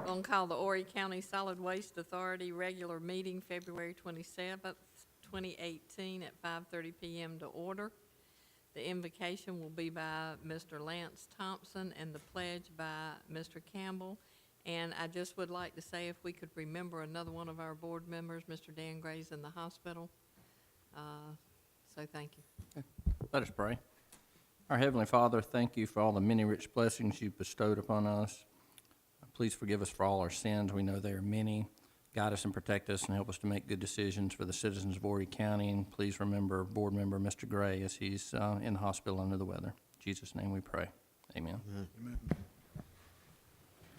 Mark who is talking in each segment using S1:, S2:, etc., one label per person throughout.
S1: Gonna call the Horry County Solid Waste Authority regular meeting February 27th, 2018 at 5:30 PM to order. The invocation will be by Mr. Lance Thompson and the pledge by Mr. Campbell. And I just would like to say if we could remember another one of our board members, Mr. Dan Gray's in the hospital. So thank you.
S2: Let us pray. Our Heavenly Father, thank you for all the many rich blessings you've bestowed upon us. Please forgive us for all our sins. We know they are many. Guide us and protect us and help us to make good decisions for the citizens of Horry County. And please remember board member Mr. Gray as he's in the hospital under the weather. In Jesus' name we pray. Amen.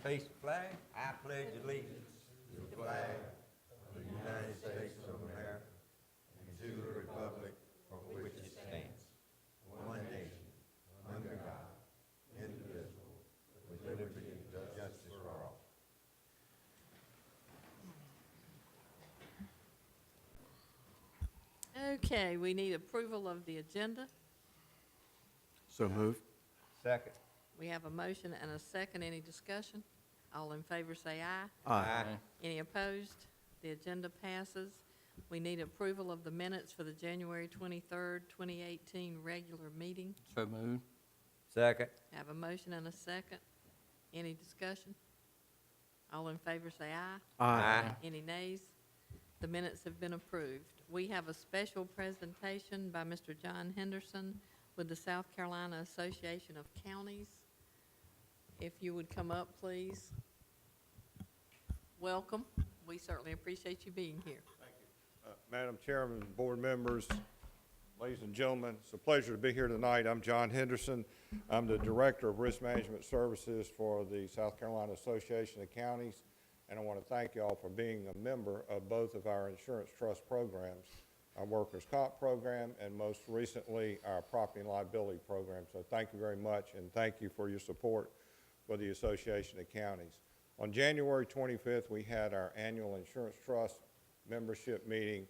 S3: Face the flag. I pledge allegiance to the flag of the United States of America and to the republic for which it stands, one nation, under God, indivisible, with liberty and justice for all.
S1: Okay, we need approval of the agenda.
S4: So moved.
S3: Second.
S1: We have a motion and a second. Any discussion? All in favor say aye.
S3: Aye.
S1: Any opposed? The agenda passes. We need approval of the minutes for the January 23rd, 2018 regular meeting.
S2: So moved.
S3: Second.
S1: Have a motion and a second. Any discussion? All in favor say aye.
S3: Aye.
S1: Any nays? The minutes have been approved. We have a special presentation by Mr. John Henderson with the South Carolina Association of Counties. If you would come up, please. Welcome. We certainly appreciate you being here.
S5: Madam Chairman, board members, ladies and gentlemen, it's a pleasure to be here tonight. I'm John Henderson. I'm the Director of Risk Management Services for the South Carolina Association of Counties, and I want to thank you all for being a member of both of our insurance trust programs, our workers' comp program, and most recently, our property and liability program. So thank you very much, and thank you for your support for the Association of Counties. On January 25th, we had our annual insurance trust membership meeting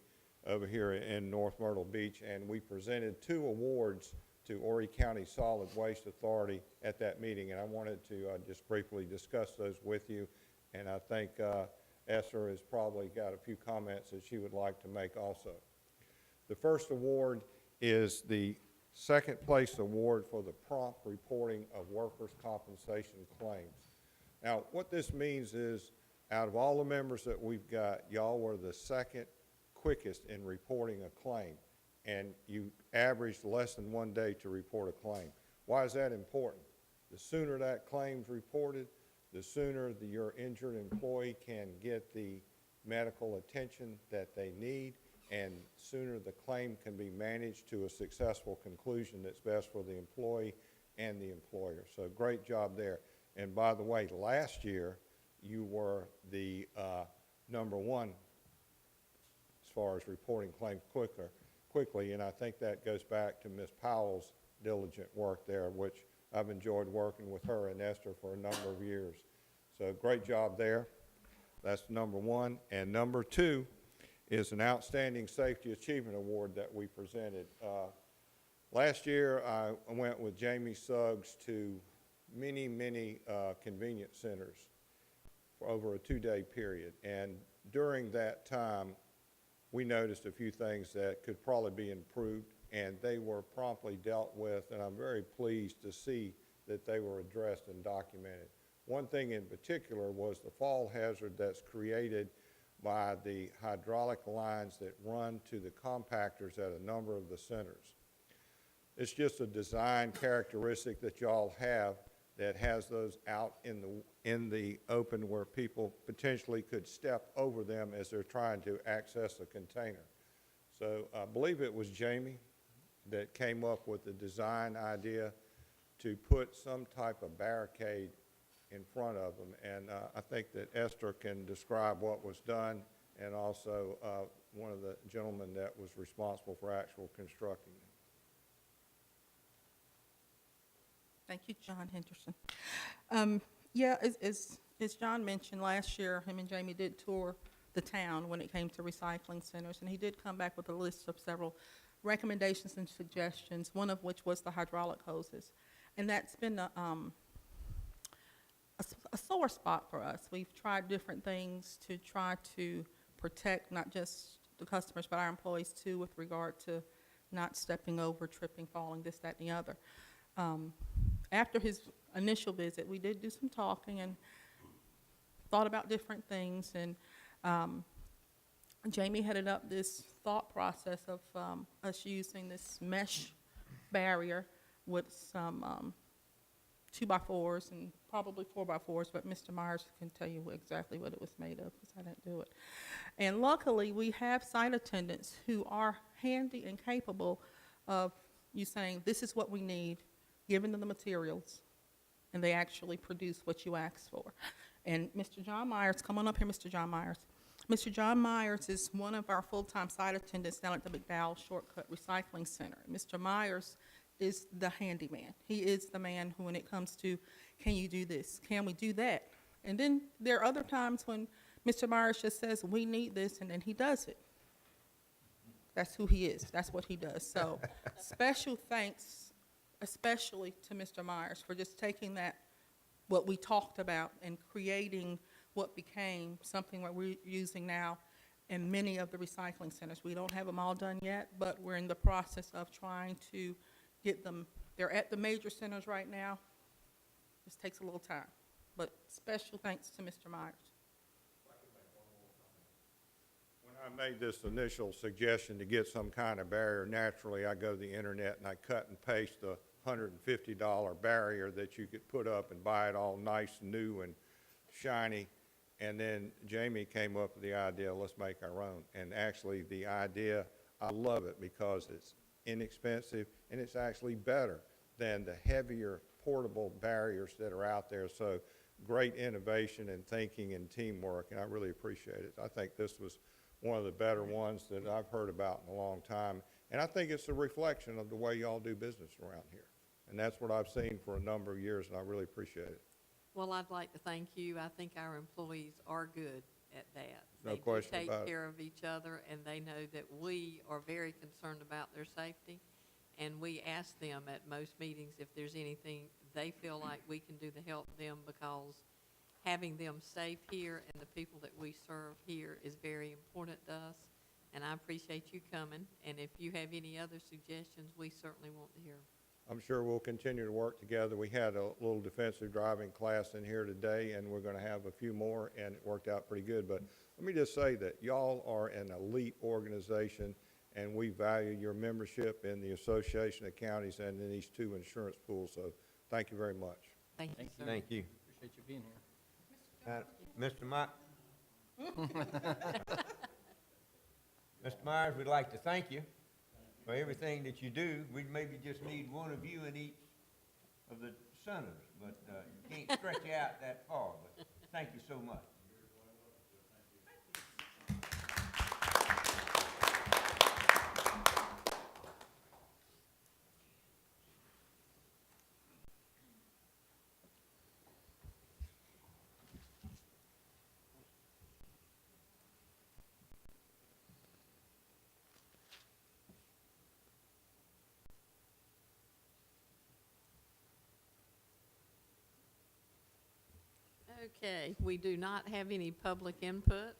S5: over here in North Myrtle Beach, and we presented 2 awards to Horry County Solid Waste Authority at that meeting, and I wanted to just briefly discuss those with you, and I think Esther has probably got a few comments that she would like to make also. The first award is the second place award for the prompt reporting of workers' compensation claims. Now, what this means is, out of all the members that we've got, y'all were the second quickest in reporting a claim, and you averaged less than 1 day to report a claim. Why is that important? The sooner that claim's reported, the sooner your injured employee can get the medical attention that they need, and sooner the claim can be managed to a successful conclusion that's best for the employee and the employer. So great job there. And by the way, last year, you were the #1 as far as reporting claims quickly, and I think that goes back to Ms. Powell's diligent work there, which I've enjoyed working with her and Esther for a number of years. So great job there. That's #1. And #2 is an Outstanding Safety Achievement Award that we presented. Last year, I went with Jamie Suggs to many convenience centers for over a 2-day period. And during that time, we noticed a few things that could probably be improved, and they were promptly dealt with, and I'm very pleased to see that they were addressed and documented. One thing in particular was the fall hazard that's created by the hydraulic lines that run to the compactors at a number of the centers. It's just a design characteristic that y'all have that has those out in the open where people potentially could step over them as they're trying to access a container. So I believe it was Jamie that came up with the design idea to put some type of barricade in front of them. And I think that Esther can describe what was done, and also one of the gentlemen that was responsible for actual constructing it.
S6: Thank you, John Henderson. Yeah, as John mentioned, last year, him and Jamie did tour the town when it came to recycling centers, and he did come back with a list of several recommendations and suggestions, one of which was the hydraulic hoses. And that's been a sore spot for us. We've tried different things to try to protect not just the customers, but our employees too, with regard to not stepping over, tripping, falling, this, that, and the other. After his initial visit, we did do some talking and thought about different things, and Jamie headed up this thought process of us using this mesh barrier with some 2x4s and probably 4x4s, but Mr. Myers can tell you exactly what it was made of because I didn't do it. And luckily, we have site attendants who are handy and capable of you saying, this is what we need, giving them the materials, and they actually produce what you asked for. And Mr. John Myers, come on up here, Mr. John Myers. Mr. John Myers is one of our full-time site attendants down at the McDowell Shortcut Recycling Center. Mr. Myers is the handyman. He is the man who, when it comes to, can you do this? Can we do that? And then there are other times when Mr. Myers just says, we need this, and then he does it. That's who he is. That's what he does. So special thanks, especially to Mr. Myers, for just taking that, what we talked about, and creating what became something that we're using now in many of the recycling centers. We don't have them all done yet, but we're in the process of trying to get them. They're at the major centers right now. Just takes a little time. But special thanks to Mr. Myers.
S5: When I made this initial suggestion to get some kind of barrier, naturally I go to the internet and I cut and paste the $150 barrier that you could put up and buy it all nice, new, and shiny. And then Jamie came up with the idea, let's make our own. And actually the idea, I love it because it's inexpensive and it's actually better than the heavier portable barriers that are out there. So great innovation and thinking and teamwork, and I really appreciate it. I think this was one of the better ones that I've heard about in a long time. And I think it's a reflection of the way y'all do business around here. And that's what I've seen for a number of years, and I really appreciate it.
S1: Well, I'd like to thank you. I think our employees are good at that.
S5: No question
S1: They do
S5: about it.
S1: take care of each other, and they know that we are very concerned about their safety. And we ask them at most meetings if there's anything they feel like we can do to help them, because having them safe here and the people that we serve here is very important to us. And I appreciate you coming. And if you have any other suggestions, we certainly want to hear them.
S5: I'm sure we'll continue to work together. We had a little defensive driving class in here today, and we're going to have a few more, and it worked out pretty good. But let me just say that y'all are an elite organization, and we value your membership in the Association of Counties and in these two insurance pools. So thank you very much.
S1: Thank you,
S2: Thank
S1: sir.
S3: Thank you.
S2: Appreciate you being here.
S3: Mr. Mr. Myers, we'd like to thank you for everything that you do. We maybe just need one of you in each of the centers, but you can't stretch out that far. But thank you so much.
S1: Okay, we do not have any public input,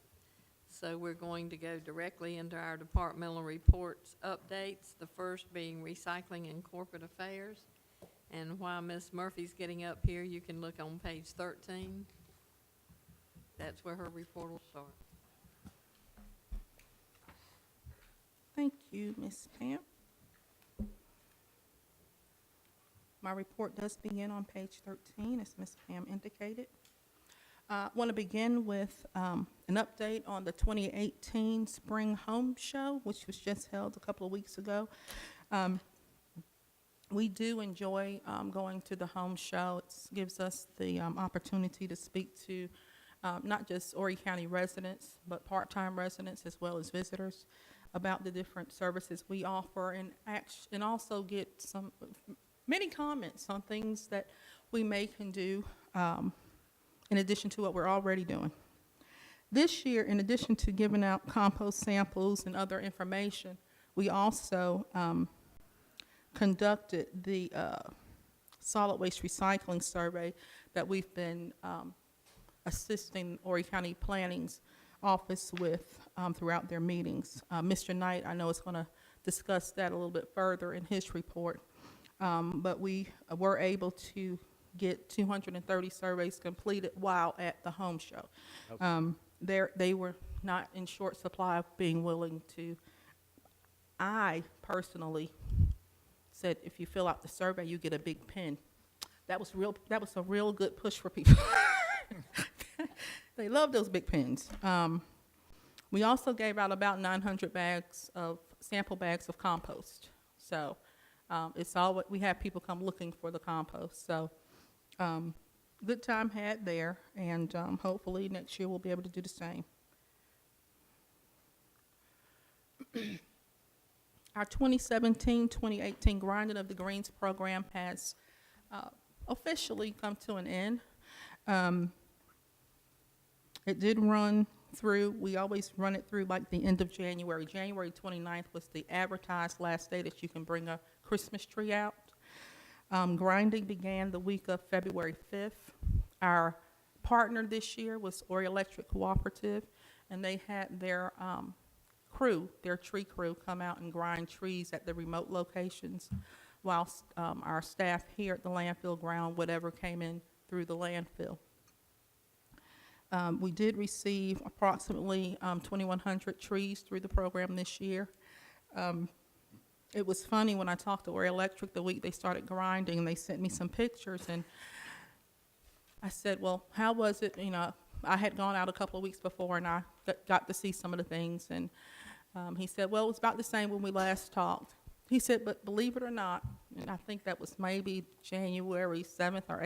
S1: so we're going to go directly into our departmental reports updates, the first being Recycling and Corporate Affairs. And while Ms. Murphy's getting up here, you can look on page 13. That's where her report will start.
S6: Thank you, Ms. Pam. My report does begin on page 13, as Ms. Pam indicated. I want to begin with an update on the 2018 Spring Home Show, which was just held a couple of weeks ago. We do enjoy going to the home show. It gives us the opportunity to speak to not just Horry County residents, but part-time residents as well as visitors about the different services we offer, and also get many comments on things that we may can do in addition to what we're already doing. This year, in addition to giving out compost samples and other information, we also conducted the solid waste recycling survey that we've been assisting Horry County Planning's office with throughout their meetings. Mr. Knight, I know, is going to discuss that a little bit further in his report. But we were able to get 230 surveys completed while at the home show. They were not in short supply of being willing to. I personally said, if you fill out the survey, you get a big pin. That was a real good push for people. They love those big pins. We also gave out about 900 sample bags of compost. So it's all we have people come looking for the compost. So good time had there, and hopefully next year we'll be able to do the same. Our 2017-2018 Grinding of the Greens program has officially come to an end. It did run through, we always run it through like the end of January. January 29th was the advertised last day that you can bring a Christmas tree out. Grinding began the week of February 5th. Our partner this year was Horry Electric Cooperative, and they had their their tree crew, come out and grind trees at the remote locations, whilst our staff here at the landfill ground, whatever came in through the landfill. We did receive approximately 2,100 trees through the program this year. It was funny when I talked to Horry Electric the week they started grinding, and they sent me some pictures, and I said, well, how was it? You know, I had gone out a couple of weeks before, and I got to see some of the things, and he said, well, it was about the same when we last talked. He said, but believe it or not, and I think that was maybe February 7th or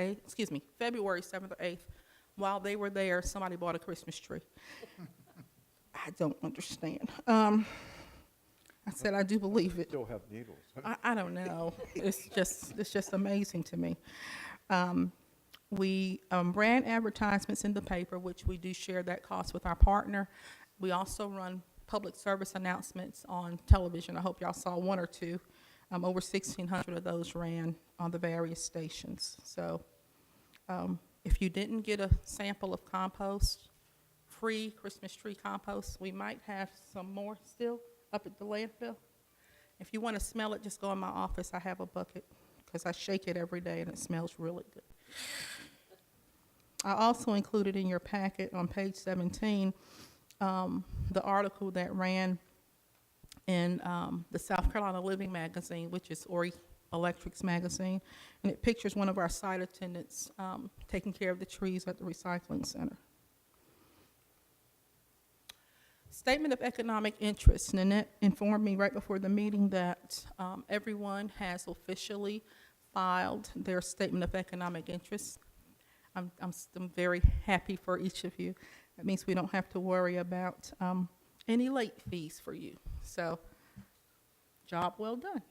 S6: 8th, while they were there, somebody bought a Christmas tree. I don't understand. I said, I do believe it.
S5: Still have needles.
S6: I don't know. It's just amazing to me. We ran advertisements in the paper, which we do share that cost with our partner. We also run public service announcements on television. I hope y'all saw one or two. Over 1,600 of those ran on the various stations. So if you didn't get a sample of compost, free Christmas tree compost, we might have some more still up at the landfill. If you want to smell it, just go in my office. I have a bucket because I shake it every day and it smells really good. I also included in your packet on page 17 the article that ran in the South Carolina Living magazine, which is Horry Electric's magazine, and it pictures one of our site attendants taking care of the trees at the recycling center. Statement of economic interest. Nanette informed me right before the meeting that everyone has officially filed their statement of economic interest. I'm very happy for each of you. That means we don't have to worry about any late fees for you. So, job well done.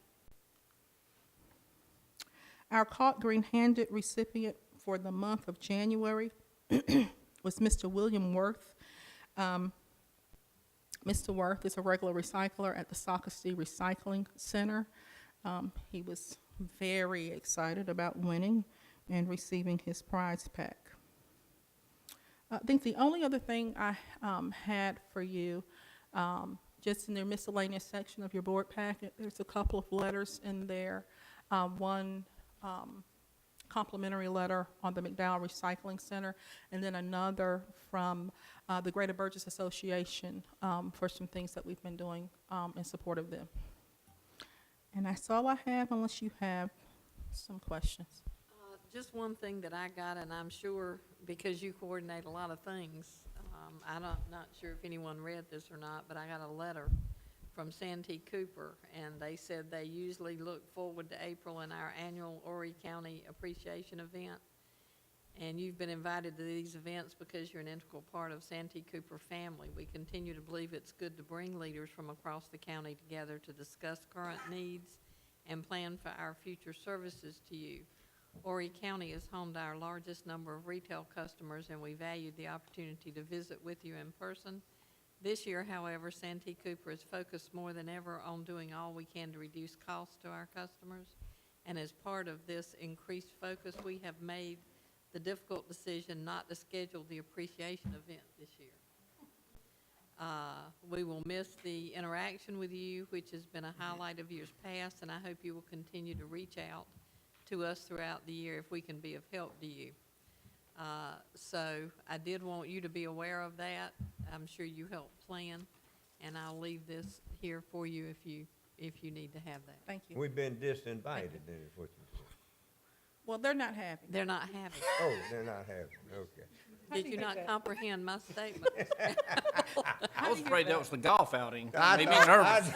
S6: Our caught green-handed recipient for the month of January was Mr. William Worth. Mr. Worth is a regular recycler at the Socastee Recycling Center. He was very excited about winning and receiving his prize pack. I think the only other thing I had for you, just in the miscellaneous section of your board packet, there's a couple of letters in there. One complimentary letter on the McDowell Recycling Center, and then another from the Greater Burgess Association for some things that we've been doing in support of them. And that's all I have, unless you have some questions.
S1: Just one thing that I got, and I'm sure because you coordinate a lot of things, I'm not sure if anyone read this or not, but I got a letter from Santee Cooper, and they said they usually look forward to April in our annual Horry County Appreciation Event. And you've been invited to these events because you're an integral part of Santee Cooper family. We continue to believe it's good to bring leaders from across the county together to discuss current needs and plan for our future services to you. Horry County is home to our largest number of retail customers, and we valued the opportunity to visit with you in person. This year, however, Santee Cooper is focused more than ever on doing all we can to reduce costs to our customers. And as part of this increased focus, we have made the difficult decision not to schedule the appreciation event this year. We will miss the interaction with you, which has been a highlight of years past, and I hope you will continue to reach out to us throughout the year if we can be of help to you. So I did want you to be aware of that. I'm sure you helped plan, and I'll leave this here for you if you need to have that.
S6: Thank you.
S3: We've been disinvited, then, is what you said.
S6: Well, they're not having it.
S1: They're not having it.
S3: Oh, they're not having, it. Okay.
S1: Did you not comprehend my statement?
S2: I was afraid that was the golf outing.
S3: I
S2: Made me
S3: thought-
S2: nervous.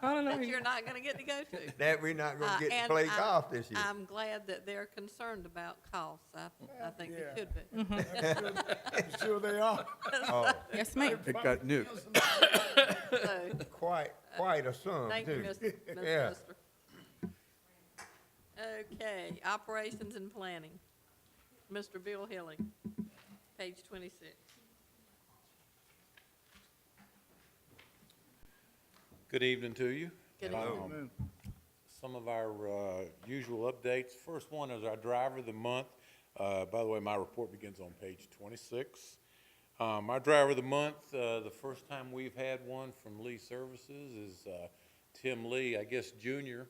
S6: I don't know.
S1: That you're not gonna get to go to?
S3: That we're not gonna get to
S1: And
S3: play golf this year.
S1: I'm glad that they're concerned about costs. I think they should be.
S4: Sure they are.
S3: Oh,
S6: Yes, ma'am.
S4: It got nuked.
S1: So,
S3: quite a sum,
S1: thank you,
S3: too.
S1: Ms.
S3: Yeah.
S1: Minister. Okay, operations and planning. Mr. Bill Hilling, page 26.
S7: Good evening to you.
S1: Good
S7: Um, Some of our usual updates. First one is our driver of the month. By the way, my report begins on page 26. Our driver of the month, the first time we've had one from Lee Services is Tim Lee, I guess junior.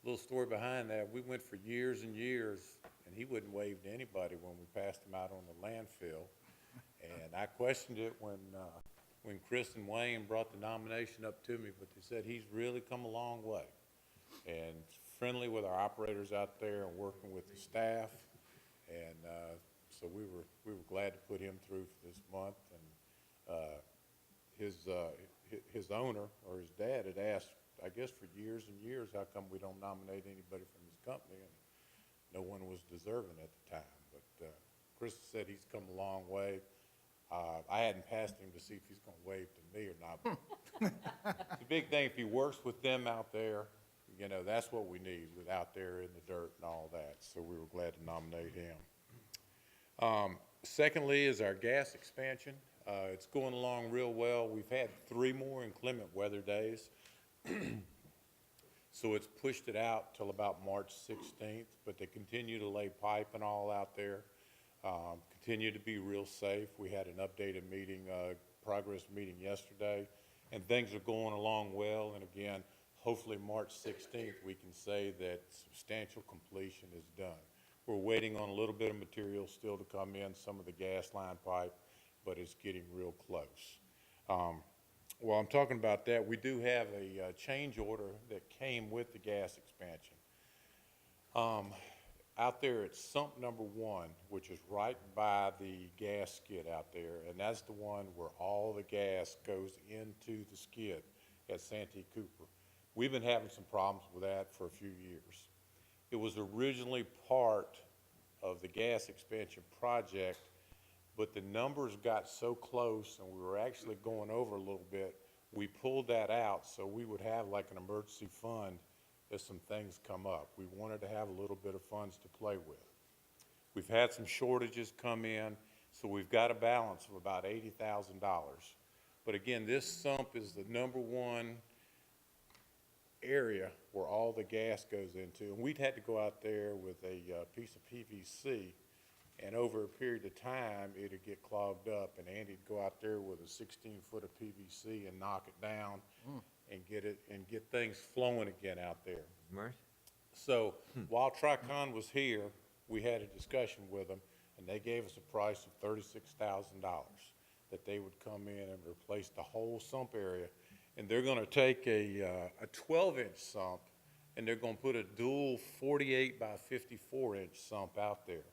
S7: Little story behind that, we went for years and years, and he wouldn't wave to anybody when we passed him out on the landfill. And I questioned it when Chris and Wayne brought the nomination up to me, but they said he's really come a long way. And friendly with our operators out there and working with the staff. And so we were glad to put him through for this month. And his owner, or his dad, had asked, I guess for years and years, how come we don't nominate anybody from his company? And no one was deserving at the time. But Chris said he's come a long way. I hadn't passed him to see if he's going to wave to me or not. It's a big thing if he works with them out there. You know, that's what we need, with out there in the dirt and all that. So we were glad to nominate him. Secondly is our gas expansion. It's going along real well. We've had 3 more inclement weather days. So it's pushed it out till about March 16th, but they continue to lay pipe and all out there. Continue to be real safe. We had an updated meeting, progress meeting yesterday, and things are going along well. And again, hopefully March 16th, we can say that substantial completion is done. We're waiting on a little bit of material still to come in, some of the gas line pipe, but it's getting real close. While I'm talking about that, we do have a change order that came with the gas expansion. Out there at sump number 1, which is right by the gas skid out there, and that's the one where all the gas goes into the skid at Santee Cooper. We've been having some problems with that for a few years. It was originally part of the gas expansion project, but the numbers got so close and we were actually going over a little bit, we pulled that out so we would have like an emergency fund if some things come up. We wanted to have a little bit of funds to play with. We've had some shortages come in, so we've got a balance of about $80,000. But again, this sump is the number 1 area where all the gas goes into. And we'd had to go out there with a piece of PVC, and over a period of time, it'd get clogged up, and Andy'd go out there with a 16-foot of PVC and knock it down and get things flowing again out there.
S3: Mercy.
S7: So while Tricon was here, we had a discussion with them, and they gave us a price of $36,000 that they would come in and replace the whole sump area. And they're going to take a 12-inch sump, and they're going to put a dual 48 by 54-inch sump out there.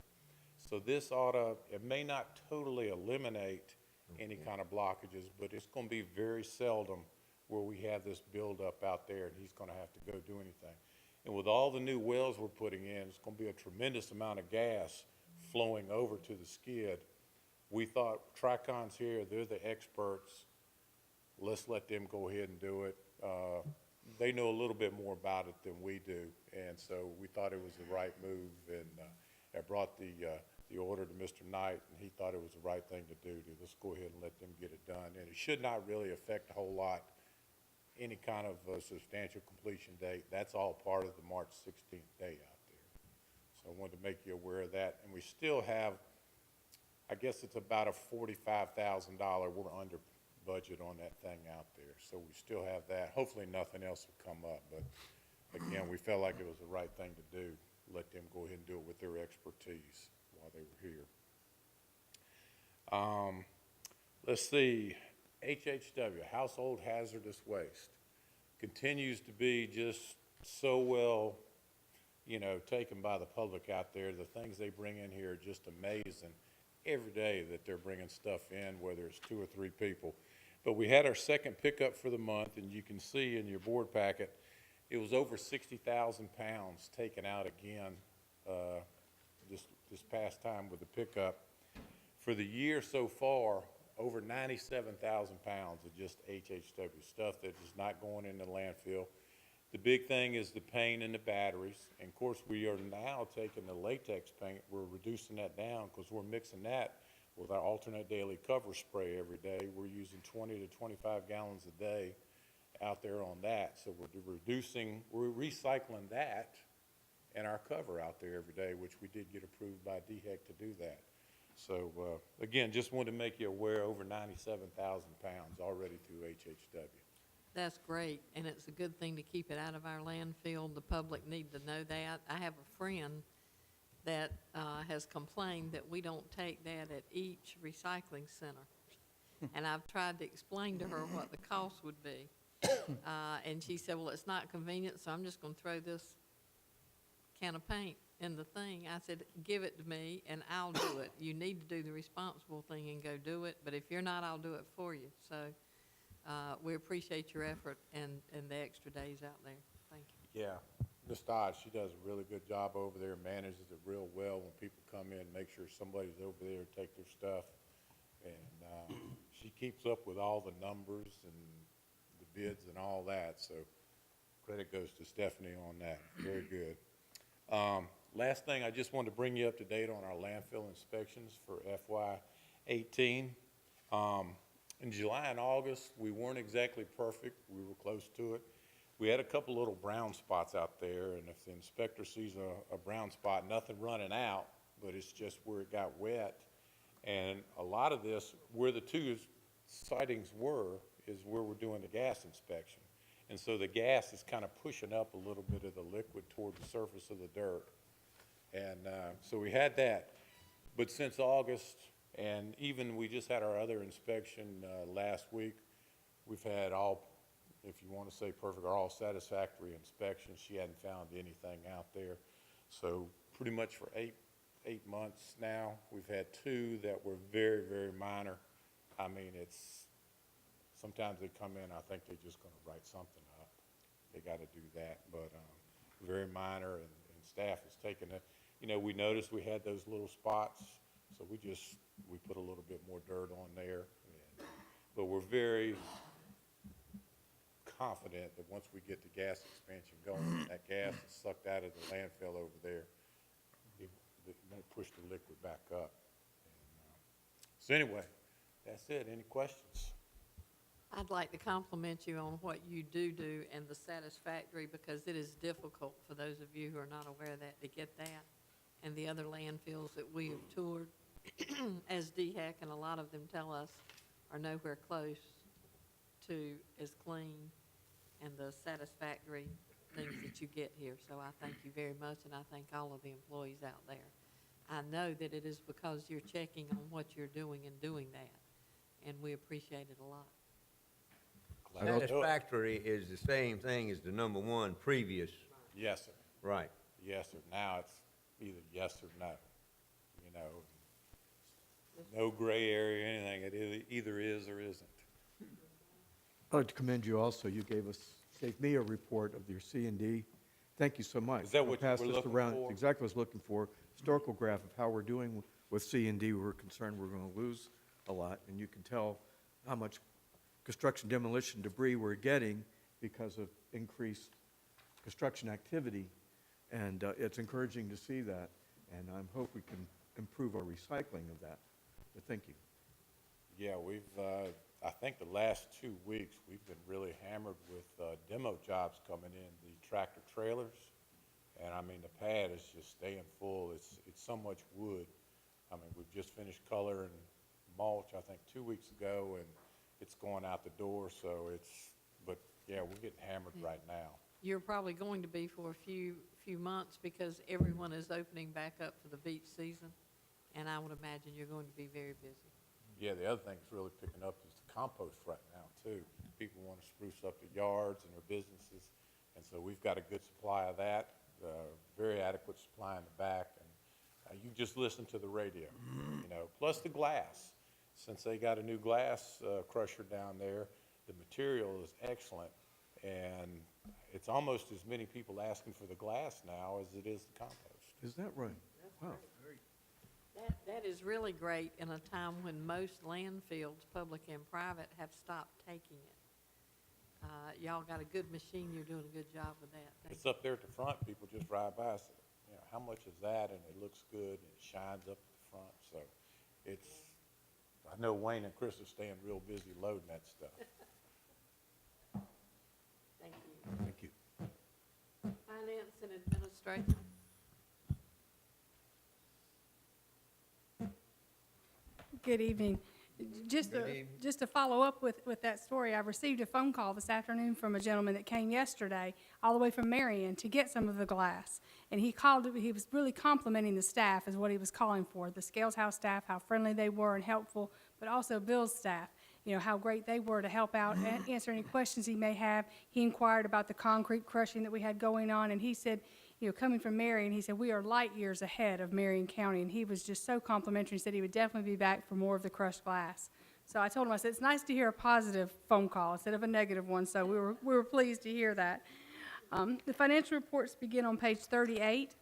S7: So this it may not totally eliminate any kind of blockages, but it's going to be very seldom where we have this buildup out there and he's going to have to go do anything. And with all the new wells we're putting in, it's going to be a tremendous amount of gas flowing over to the skid. We thought Tricon's here, they're the experts. Let's let them go ahead and do it. They know a little bit more about it than we do, and so we thought it was the right move. And I brought the order to Mr. Knight, and he thought it was the right thing to do. Let's go ahead and let them get it done. And it should not really affect a whole lot, any kind of substantial completion date. That's all part of the March 16th day out there. So I wanted to make you aware of that. And we still have, I guess it's about a $45,000, we're under budget on that thing out there. So we still have that. Hopefully nothing else will come up, but again, we felt like it was the right thing to do. Let them go ahead and do it with their expertise while they were here. Let's see, HHW, Household Hazardous Waste, continues to be just so well, you know, taken by the public out there. The things they bring in here are just amazing. Every day that they're bringing stuff in, whether it's 2 or 3 people. But we had our second pickup for the month, and you can see in your board packet, it was over 60,000 pounds taken out again this past time with the pickup. For the year so far, over 97,000 pounds of just HHW stuff that is not going in the landfill. The big thing is the paint and the batteries. And of course, we are now taking the latex paint, we're reducing that down because we're mixing that with our alternate daily cover spray every day. We're using 20 to 25 gallons a day out there on that. So we're recycling that and our cover out there every day, which we did get approved by DHEC to do that. So, again, just wanted to make you aware, over 97,000 pounds already through HHW.
S1: That's great, and it's a good thing to keep it out of our landfill. The public need to know that. I have a friend that has complained that we don't take that at each recycling center. And I've tried to explain to her what the cost would be. And she said, well, it's not convenient, so I'm just going to throw this can of paint in the thing. I said, give it to me and I'll do it. You need to do the responsible thing and go do it, but if you're not, I'll do it for you. So we appreciate your effort and the extra days out there. Thank you.
S7: Yeah, Ms. Dodd, she does a really good job over there, manages it real well when people come in, make sure somebody's over there to take their stuff. And she keeps up with all the numbers and the bids and all that, so credit goes to Stephanie on that. Very good. Last thing, I just wanted to bring you up to date on our landfill inspections for FY18. In July and August, we weren't exactly perfect. We were close to it. We had a couple little brown spots out there, and if the inspector sees a brown spot, nothing running out, but it's just where it got wet. And a lot of this, where the 2 sightings were, is where we're doing the gas inspection. And so the gas is kind of pushing up a little bit of the liquid toward the surface of the dirt. And so we had that. But since August, and even we just had our other inspection last week, we've had all, if you want to say perfect, or all satisfactory inspections. She hadn't found anything out there. So pretty much for eight months now, we've had 2 that were very, very minor. I mean, sometimes they come in, I think they're just going to write something up. They got to do that, but very minor, and staff has taken it. You know, we noticed we had those little spots, so we put a little bit more dirt on there. But we're very confident that once we get the gas expansion going, that gas is sucked out of the landfill over there. It won't push the liquid back up. So anyway, that's it. Any questions?
S1: I'd like to compliment you on what you do and the satisfactory, because it is difficult for those of you who are not aware of that to get that. And the other landfills that we have toured, as DHEC and a lot of them tell us, are nowhere close to as clean and the satisfactory things that you get here. So I thank you very much, and I thank all of the employees out there. I know that it is because you're checking on what you're doing and doing that, and we appreciate it a lot.
S7: Glad to do it.
S3: Satisfactory is the same thing as the number 1 previous.
S7: Yes, sir.
S3: Right.
S7: Yes, sir. Now it's either yes or no, you know. No gray area or anything. It either is or isn't.
S4: I'd like to commend you also. You gave me a report of your C&D. Thank you so much.
S7: Is that what you
S4: I'll pass
S7: were
S4: this
S7: looking
S4: around.
S7: for?
S4: Exactly what I was looking for. Historical graph of how we're doing with C&D. We're concerned we're going to lose a lot, and you can tell how much construction demolition debris we're getting because of increased construction activity. And it's encouraging to see that, and I hope we can improve our recycling of that. But thank you.
S7: Yeah, I think the last 2 weeks, we've been really hammered with demo jobs coming in, the tractor trailers And I mean, the pad is just staying full. It's so much wood. I mean, we've just finished coloring mulch, I think, 2 weeks ago, and it's going out the door, so but yeah, we're getting hammered right now.
S1: You're probably going to be for a few months because everyone is opening back up for the beach season, and I would imagine you're going to be very busy.
S7: Yeah, the other thing that's really picking up is the compost right now, too. People want to spruce up their yards and their businesses, and so we've got a good supply of that, very adequate supply in the back, and you just listen to the radio, plus the glass. Since they got a new glass crusher down there, the material is excellent, and it's almost as many people asking for the glass now as it is the compost.
S4: Is that right? Wow.
S1: That is really great in a time when most landfills, public and private, have stopped taking it. Y'all got a good machine, you're doing a good job with that. Thank
S7: It's up there at the front, people just ride by and say, how much is that? And it looks good, and it shines up at the front, so I know Wayne and Chris are staying real busy loading that stuff.
S1: Thank you.
S4: Thank you.
S1: Finance and administration.
S8: Good evening. Just to follow up with that story, I received a phone call this afternoon from a gentleman that came yesterday all the way from Marion to get some of the glass. And he was really complimenting the staff is what he was calling for, the Scales House staff, how friendly they were and helpful, but also Bill's staff, how great they were to help out and answer any questions he may have. He inquired about the concrete crushing that we had going on, and he said, coming from Marion, he said, we are light years ahead of Marion County, and he was just so complimentary. He said he would definitely be back for more of the crushed glass. So I told him, I said, it's nice to hear a positive phone call instead of a negative one, so we were pleased to hear that. The financial reports begin on page 38.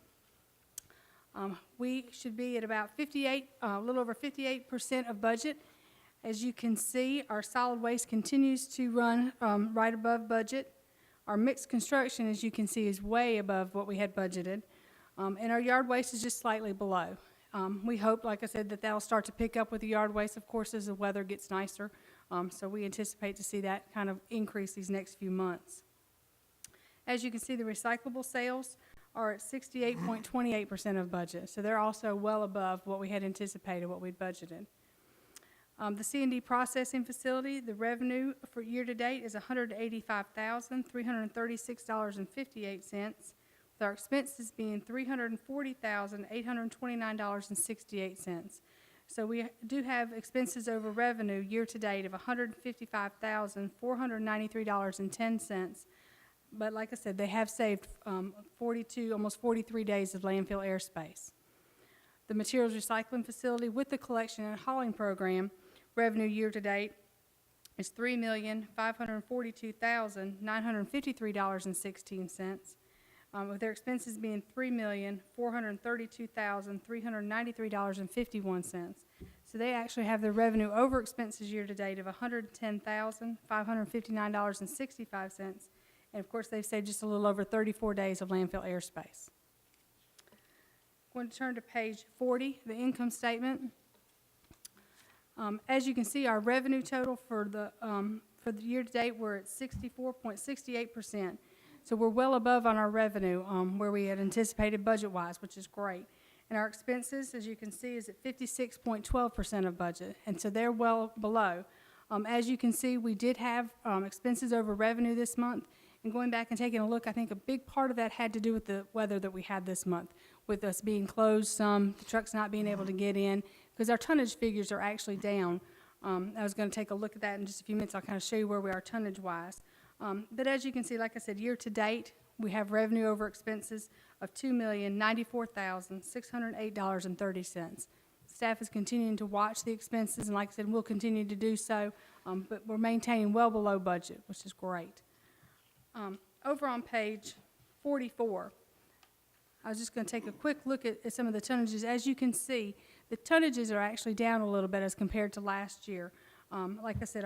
S8: We should be at about a little over 58% of budget. As you can see, our solid waste continues to run right above budget. Our mixed construction, as you can see, is way above what we had budgeted. And our yard waste is just slightly below. We hope, like I said, that that'll start to pick up with the yard waste, of course, as the weather gets nicer. So we anticipate to see that kind of increase these next few months. As you can see, the recyclable sales are at 68.28% of budget. So they're also well above what we had anticipated, what we'd budgeted. The C&D processing facility, the revenue for year-to-date is $185,336.58, with our expenses being $340,829.68. So we do have expenses over revenue year-to-date of $155,493.10. But like I said, they have saved almost 43 days of landfill airspace. The materials recycling facility with the collection and hauling program, revenue year-to-date is $3,542,953.16, with their expenses being $3,432,393.51. So they actually have their revenue over expenses year-to-date of $110,559.65, and of course they've saved just a little over 34 days of landfill airspace. Going to turn to page 40, the income statement. As you can see, our revenue total for the year-to-date, we're at 64.68%. So we're well above on our revenue where we had anticipated budget-wise, which is great. And our expenses, as you can see, is at 56.12% of budget, and so they're well below. As you can see, we did have expenses over revenue this month. And going back and taking a look, I think a big part of that had to do with the weather that we had this month, with us being closed some, the trucks not being able to get in, because our tonnage figures are actually down. I was going to take a look at that in just a few minutes. I'll kind of show you where we are tonnage-wise. But as you can see, like I said, year-to-date, we have revenue over expenses of $2,094,608.30. Staff is continuing to watch the expenses, and like I said, we'll continue to do so, but we're maintaining well below budget, which is great. Over on page 44, I was just going to take a quick look at some of the tonnages. As you can see, the tonnages are actually down a little bit as compared to last year. Like I said,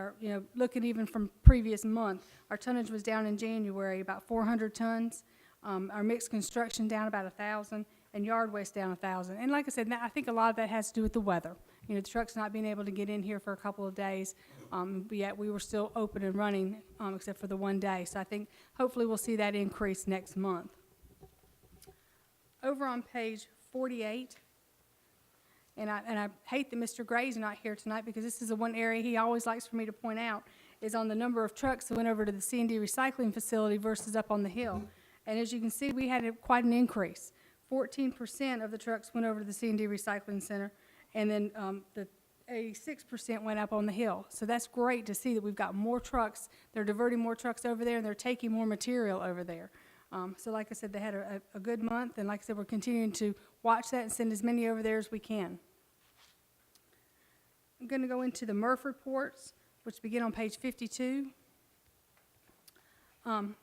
S8: looking even from previous month, our tonnage was down in January about 400 tons. Our mixed construction down about 1,000, and yard waste down 1,000. And like I said, I think a lot of that has to do with the weather. The trucks not being able to get in here for a couple of days, but yet we were still open and running except for the one day. So I think hopefully we'll see that increase next month. Over on page 48, and I hate that Mr. Gray's not here tonight because this is the one area he always likes for me to point out, is on the number of trucks that went over to the C&D recycling facility versus up on the hill. And as you can see, we had quite an increase. 14% of the trucks went over to the C&D recycling center, and then the 86% went up on the hill. So that's great to see that we've got more trucks. They're diverting more trucks over there, and they're taking more material over there. So like I said, they had a good month, and like I said, we're continuing to watch that and send as many over there as we can. I'm going to go into the MRF reports, which begin on page 52.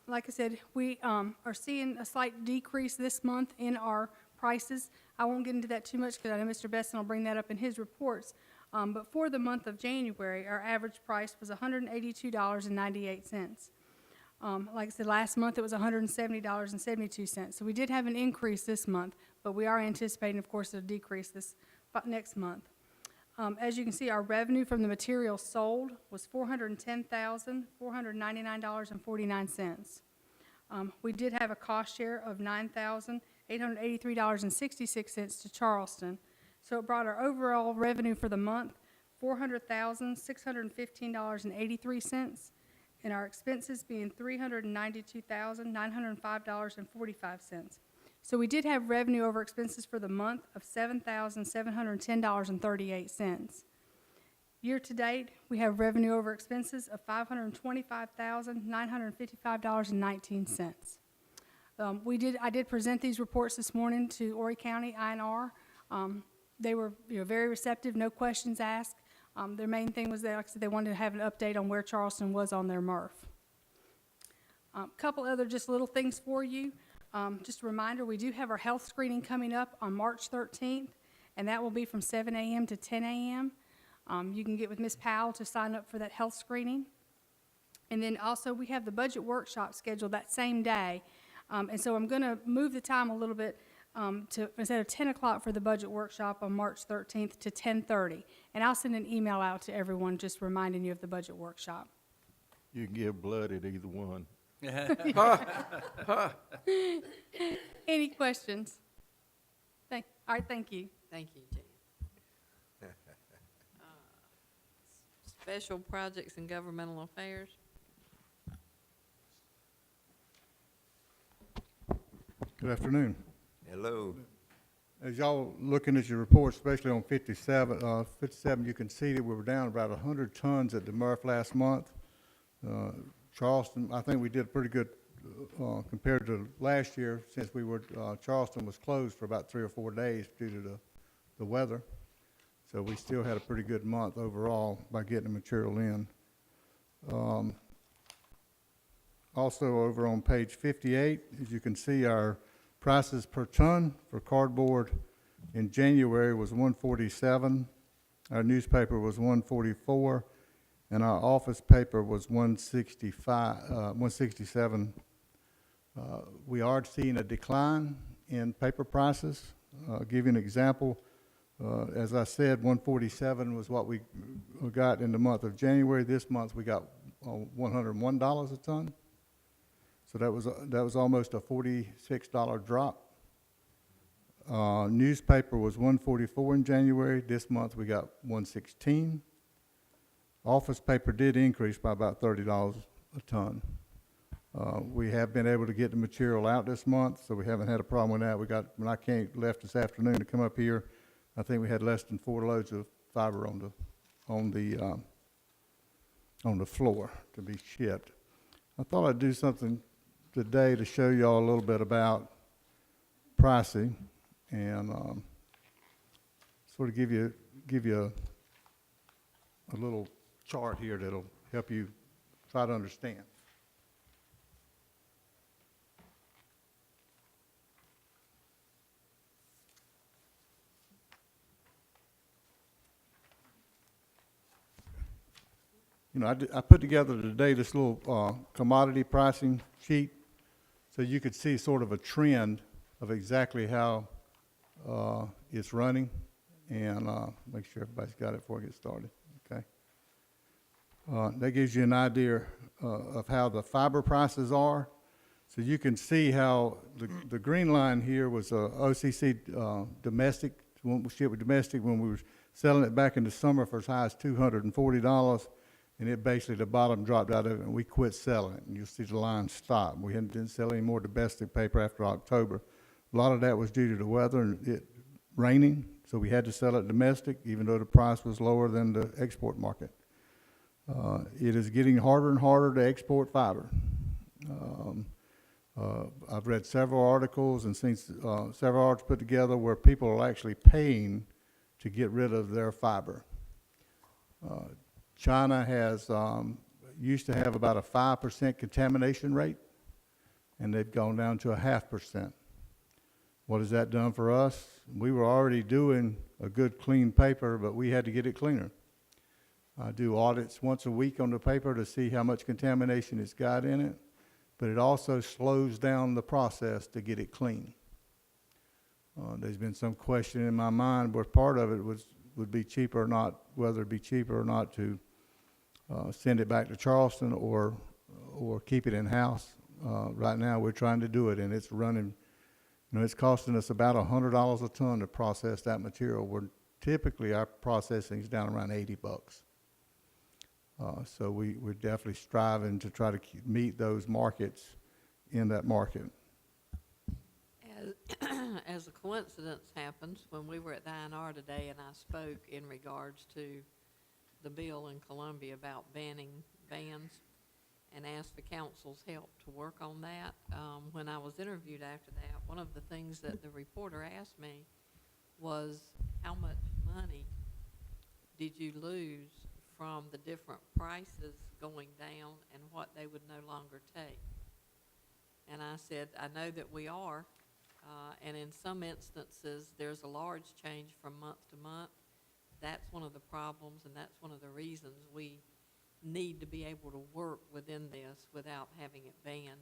S8: Like I said, we are seeing a slight decrease this month in our prices. I won't get into that too much because I know Mr. Besson will bring that up in his reports. But for the month of January, our average price was $182.98. Like I said, last month it was $170.72. So we did have an increase this month, but we are anticipating, of course, a decrease this next month. As you can see, our revenue from the materials sold was $410,499.49. We did have a cost share of $9,883.66 to Charleston. So it brought our overall revenue for the month $400,615.83, and our expenses being $392,905.45. So we did have revenue over expenses for the month of $7,710.38. Year-to-date, we have revenue over expenses of $525,955.19. I did present these reports this morning to Horry County INR. They were very receptive, no questions asked. Their main thing was that, like I said, they wanted to have an update on where Charleston was on their MRF. Couple other just little things for you. Just a reminder, we do have our health screening coming up on March 13th, and that will be from 7 a.m. to 10 a.m. You can get with Ms. Powell to sign up for that health screening. And then also we have the budget workshop scheduled that same day. And so I'm going to move the time a little bit to instead of 10 o'clock for the budget workshop on March 13th to 10:30. And I'll send an email out to everyone just reminding you of the budget workshop.
S9: You can give blood at either one.
S8: Any questions? All right, thank you.
S1: Thank you, Jan. Special Projects and Governmental Affairs.
S10: Good afternoon.
S3: Hello.
S10: As y'all looking at your report, especially on 57, you can see that we were down about 100 tons at the MRF last month. Charleston, I think we did pretty good compared to last year, since Charleston was closed for about 3 or 4 days due to the weather. So we still had a pretty good month overall by getting the material in. Also over on page 58, as you can see, our prices per ton for cardboard in January was $147. Our newspaper was $144, and our office paper was $167. We are seeing a decline in paper prices. I'll give you an example. As I said, $147 was what we got in the month of January. This month we got $101 a ton. So that was almost a $46 drop. Newspaper was $144 in January. This month we got $116. Office paper did increase by about $30 a ton. We have been able to get the material out this month, so we haven't had a problem with that. When I left this afternoon to come up here, I think we had less than 4 loads of fiber on the floor to be shipped. I thought I'd do something today to show y'all a little bit about pricing and sort of give you a little chart here that'll help you try to understand. You know, I put together today this little commodity pricing sheet so you could see sort of a trend of exactly how it's running, and make sure everybody's got it before I get started, okay? That gives you an idea of how the fiber prices are. So you can see how the green line here was OCC domestic, when we shipped with domestic, when we were selling it back in the summer for as high as $240, and it basically, the bottom dropped out of it, and we quit selling it. And you'll see the line stop. We didn't sell any more domestic paper after October. A lot of that was due to the weather and it raining, so we had to sell it domestic, even though the price was lower than the export market. It is getting harder and harder to export fiber. I've read several articles and seen several articles put together where people are actually paying to get rid of their fiber. China has used to have about a 5% contamination rate, and they've gone down to a 0.5%. What has that done for us? We were already doing a good clean paper, but we had to get it cleaner. I do audits once a week on the paper to see how much contamination it's got in it, but it also slows down the process to get it clean. There's been some question in my mind where part of it would be cheaper or not, whether it'd be cheaper or not to send it back to Charleston or keep it in-house. Right now, we're trying to do it, and it's running, it's costing us about $100 a ton to process that material, where typically our processing is down around $80. So we're definitely striving to try to meet those markets in that market.
S1: As a coincidence happens, when we were at the INR today and I spoke in regards to the bill in Columbia about banning vans and asked for council's help to work on that, when I was interviewed after that, one of the things that the reporter asked me was, how much money did you lose from the different prices going down and what they would no longer take? And I said, I know that we are, and in some instances, there's a large change from month to month. That's one of the problems, and that's one of the reasons we need to be able to work within this without having it banned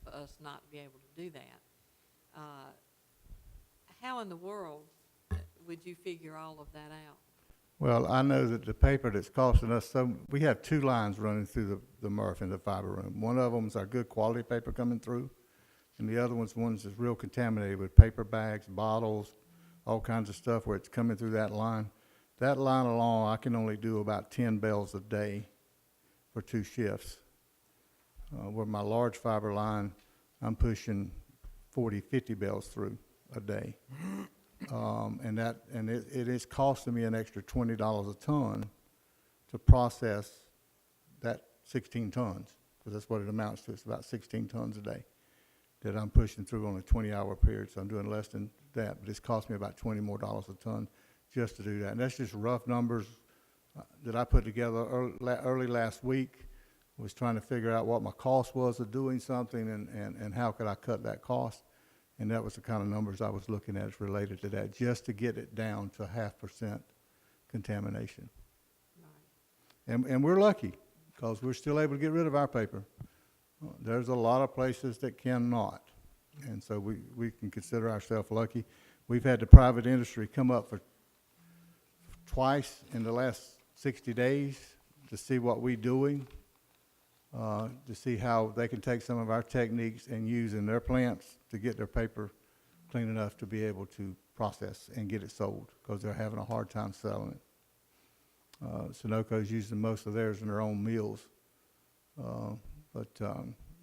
S1: for us not to be able to do that. How in the world would you figure all of that out?
S10: Well, I know that the paper that's costing us, so we have two lines running through the MRF in the fiber room. One of them is our good quality paper coming through, and the other one's that's real contaminated with paper bags, bottles, all kinds of stuff where it's coming through that line. That line alone, I can only do about 10 bales a day for 2 shifts. Where my large fiber line, I'm pushing 40, 50 bales through a day. And it is costing me an extra $20 a ton to process that 16 tons, because that's what it amounts to. It's about 16 tons a day that I'm pushing through on a 20-hour period. So I'm doing less than that, but it's cost me about $20 more a ton just to do that. And that's just rough numbers that I put together early last week. Was trying to figure out what my cost was of doing something and how could I cut that cost. And that was the kind of numbers I was looking at related to that, just to get it down to 0.5% contamination. Right. And we're lucky, because we're still able to get rid of our paper. There's a lot of places that cannot. And so we can consider ourselves lucky. We've had the private industry come up for twice in the last 60 days to see what we're doing, to see how they can take some of our techniques and use in their plants to get their paper clean enough to be able to process and get it sold, because they're having a hard time selling it. Sunoco is using most of theirs in their own mills. But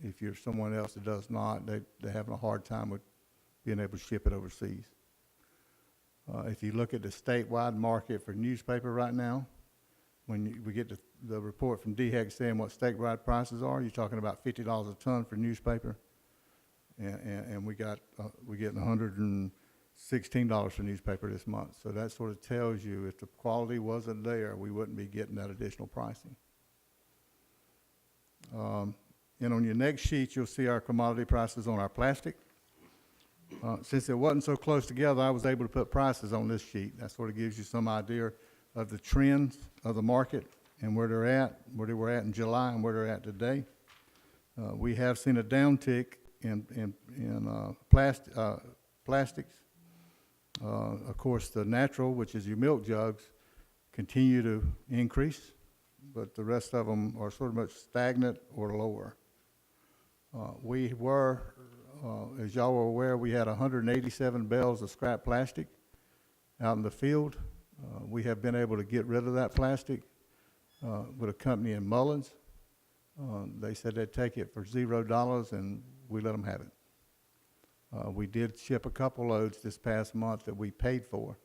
S10: if you're someone else that does not, they're having a hard time with being able to ship it overseas. If you look at the statewide market for newspaper right now, when we get the report from DHEC saying what statewide prices are, you're talking about $50 a ton for newspaper, and we're getting $116 for newspaper this month. So that sort of tells you if the quality wasn't there, we wouldn't be getting that additional pricing. And on your next sheet, you'll see our commodity prices on our plastic. Since it wasn't so close together, I was able to put prices on this sheet. That sort of gives you some idea of the trends of the market and where they're at, where they were at in July and where they're at today. We have seen a downtick in plastics. Of course, the natural, which is your milk jugs, continue to increase, but the rest of them are sort of much stagnant or lower. We were, as y'all were aware, we had 187 bales of scrap plastic out in the field. We have been able to get rid of that plastic with a company in Mullins. They said they'd take it for $0, and we let them have it. We did ship a couple loads this past month that we paid for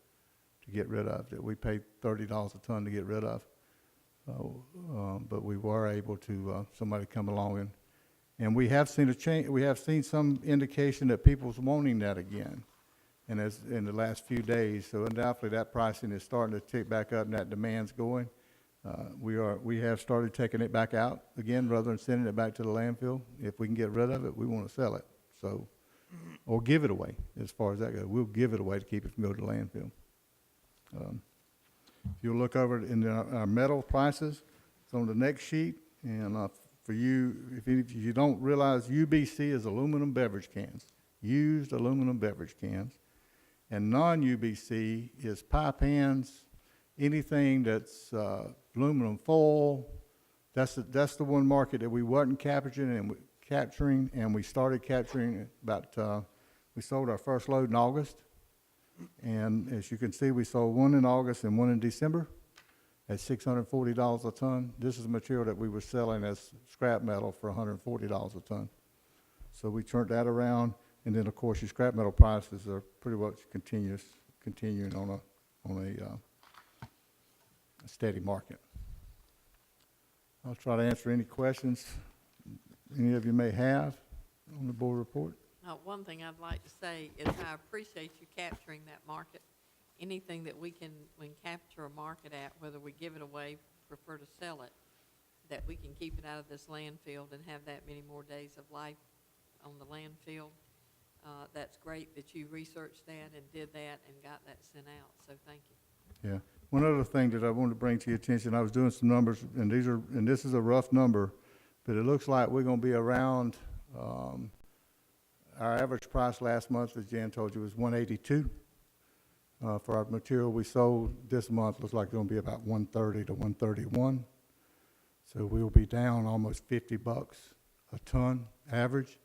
S10: to get rid of, that we paid $30 a ton to get rid of. But we were able to, somebody come along and we have seen a change, we have seen some indication that people's wanting that again. And as in the last few days, so undoubtedly that pricing is starting to tick back up and that demand's going. We have started taking it back out again rather than sending it back to the landfill. If we can get rid of it, we want to sell it. So, or give it away as far as that goes. We'll give it away to keep it from going to the landfill. If you look over in our metal prices, it's on the next sheet. And for you, if you don't realize, UBC is aluminum beverage cans, used aluminum beverage cans. And non-UBC is pie pans, anything that's aluminum foil. That's the one market that we wasn't capturing, and we started capturing about, we sold our first load in August. And as you can see, we sold one in August and one in December at $640 a ton. This is material that we were selling as scrap metal for $140 a ton. So we turned that around, and then of course your scrap metal prices are pretty much continuing on a steady market. I'll try to answer any questions any of you may have on the board report.
S1: One thing I'd like to say is I appreciate you capturing that market. Anything that we can capture a market at, whether we give it away, prefer to sell it, that we can keep it out of this landfill and have that many more days of life on the landfill. That's great that you researched that and did that and got that sent out, so thank you.
S10: Yeah. One other thing that I wanted to bring to your attention, I was doing some numbers, and this is a rough number, but it looks like we're going to be around, our average price last month, as Jan told you, was $182. For our material we sold this month, looks like it's going to be about $130 to $131. So we'll be down almost $50 a ton average.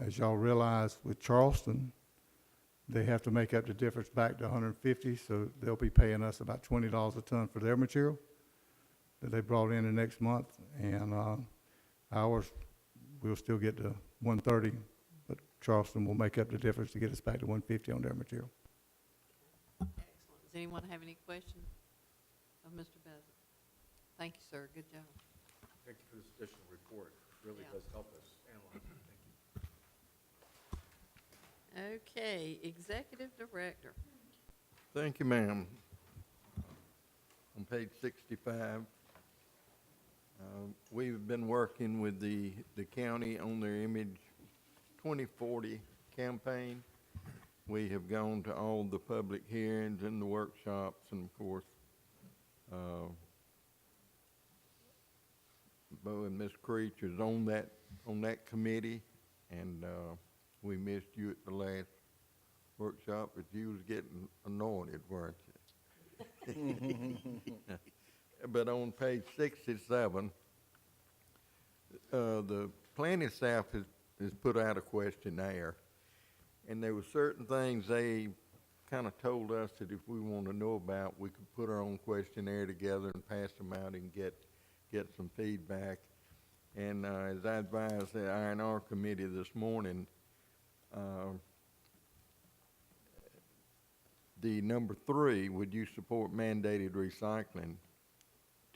S10: As y'all realize, with Charleston, they have to make up the difference back to 150, so they'll be paying us about $20 a ton for their material that they brought in the next month, and ours, we'll still get to 130, but Charleston will make up the difference to get us back to 150 on their material.
S1: Excellent. Does anyone have any questions of Mr. Bezel? Thank you, sir. Good job.
S4: Thank you for this additional report. It really
S1: Yeah.
S4: does help us analyze it. Thank you.
S1: Okay, Executive Director.
S9: Thank you, ma'am. On page 65, we've been working with the county on their Image 2040 campaign. We have gone to all the public hearings and the workshops, and of course, Bo and Miss Creech is on that committee, and we missed you at the last workshop, but you was getting anointed, weren't you? But on page 67, the planning staff has put out a questionnaire, and there were certain things they kind of told us that if we want to know about, we could put our own questionnaire together and pass them out and get some feedback. And as I advised the I&R committee this morning, the number 3, would you support mandated recycling?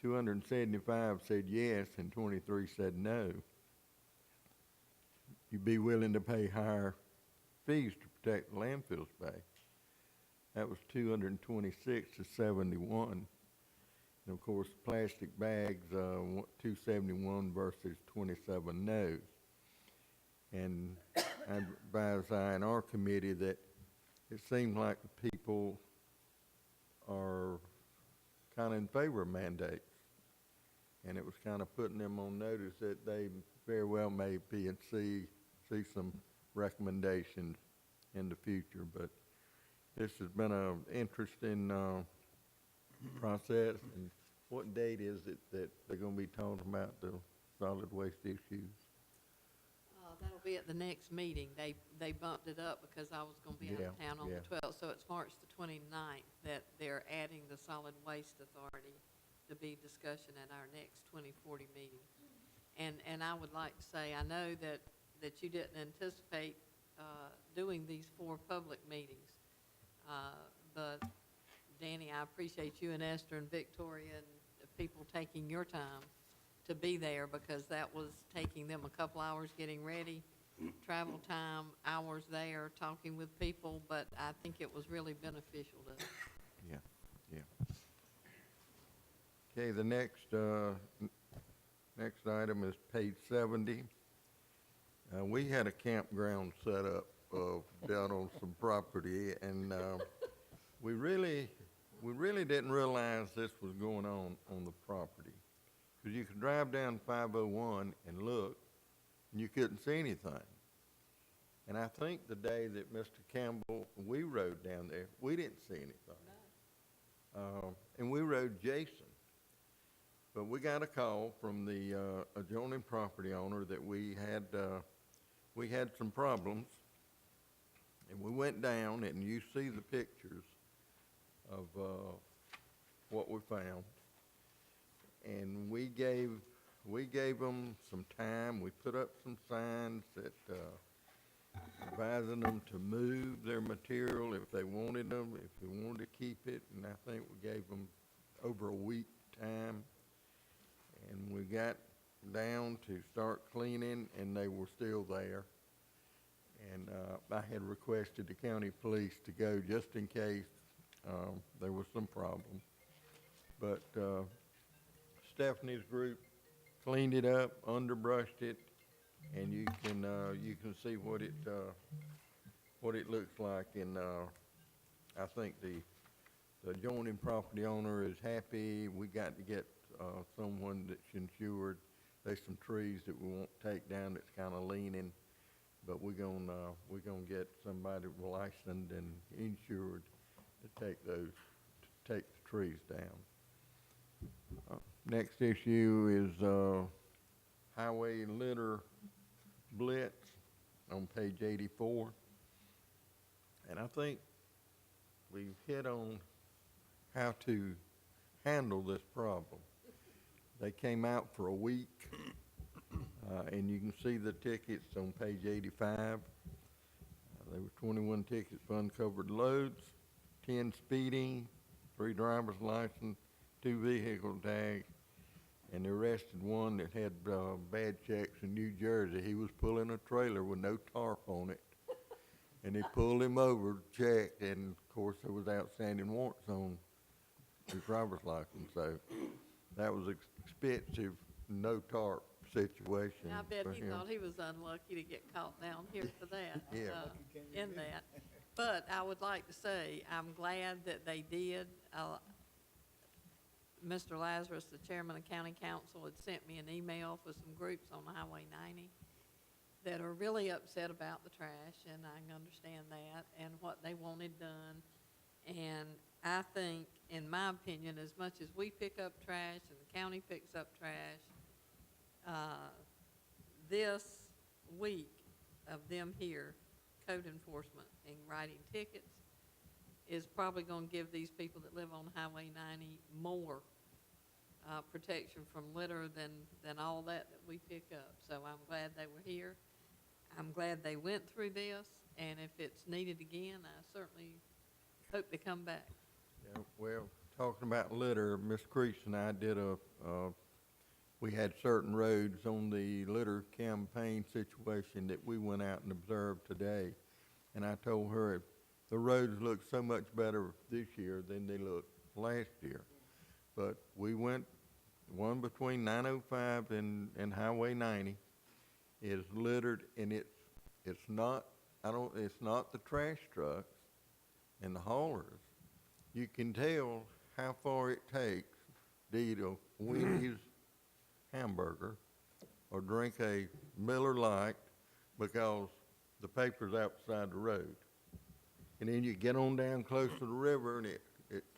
S9: 275 said yes, and 23 said no. You'd be willing to pay higher fees to protect the landfill space. That was 226 to 71. And of course, plastic bags, 271 versus 27 no's. And I advised I&R committee that it seemed like the people are kind of in favor of mandates. And it was kind of putting them on notice that they very well may be and see some recommendations in the future. But this has been an interesting process. And what date is it that they're going to be talking about the solid waste issues?
S1: That'll be at the next meeting. They bumped it up because I was gonna be out of
S9: Yeah,
S1: town on the
S9: yeah.
S1: 12th, so it's March the 29th that they're adding the Solid Waste Authority to be discussion at our next 2040 meeting. And I would like to say, I know that you didn't anticipate doing these 4 public meetings, but Danny, I appreciate you and Esther and Victoria and the people taking your time to be there, because that was taking them a couple hours getting ready, travel time, hours there, talking with people, but I think it was really beneficial to us.
S9: Yeah, yeah. Okay, the next item is page 70. We had a campground set up down on some property, and we really didn't realize this was going on the property. Because you could drive down 501 and look, and you couldn't see anything. And I think the day that Mr. Campbell, we rode down there, we didn't see anything. And we rode Jason. But we got a call from the adjoining property owner that we had some problems. And we went down, and you see the pictures of what we found. And we gave them some time. We put up some signs that advising them to move their material if they wanted them, if they wanted to keep it. And I think we gave them over a week time. And we got down to start cleaning, and they were still there. And I had requested the county police to go just in case there was some problem. But Stephanie's group cleaned it up, underbrushed it, and you can see what it looks like. And I think the adjoining property owner is happy. We got to get someone that's insured. There's some trees that we won't take down that's kind of leaning, but we're gonna get somebody licensed and insured to take the trees down. Next issue is highway litter blitz on page 84. And I think we've hit on how to handle this problem. They came out for a week, and you can see the tickets on page 85. There were 21 tickets for uncovered loads, 10 speeding, 3 driver's license, 2 vehicle tags, and they arrested one that had bad checks in New Jersey. He was pulling a trailer with no tarp on it, and they pulled him over, checked, and of course there was outstanding warrants on his driver's license. So that was expensive, no tarp situation.
S1: And I bet
S9: for
S1: he
S9: him.
S1: thought he was unlucky to get caught down here for that.
S9: Yeah.
S1: In that. But I would like to say, I'm glad that they did. Mr. Lazarus, the chairman of county council, had sent me an email with some groups on Highway 90 that are really upset about the trash, and I can understand that, and what they wanted done. And I think, in my opinion, as much as we pick up trash and the county picks up trash, this week of them here, code enforcement and writing tickets, is probably going to give these people that live on Highway 90 more protection from litter than all that we pick up. So I'm glad they were here. I'm glad they went through this, and if it's needed again, I certainly hope they come back.
S9: Yeah, well, talking about litter, Ms. Creech and I did we had certain roads on the litter campaign situation that we went out and observed today. And I told her the roads look so much better this year than they looked last year. But we went, one between 905 and Highway 90 is littered, and it's not the trash trucks and the haulers. You can tell how far it takes to eat a Wendy's hamburger or drink a Miller Lite because the paper's outside the road. And then you get on down close to the river, and it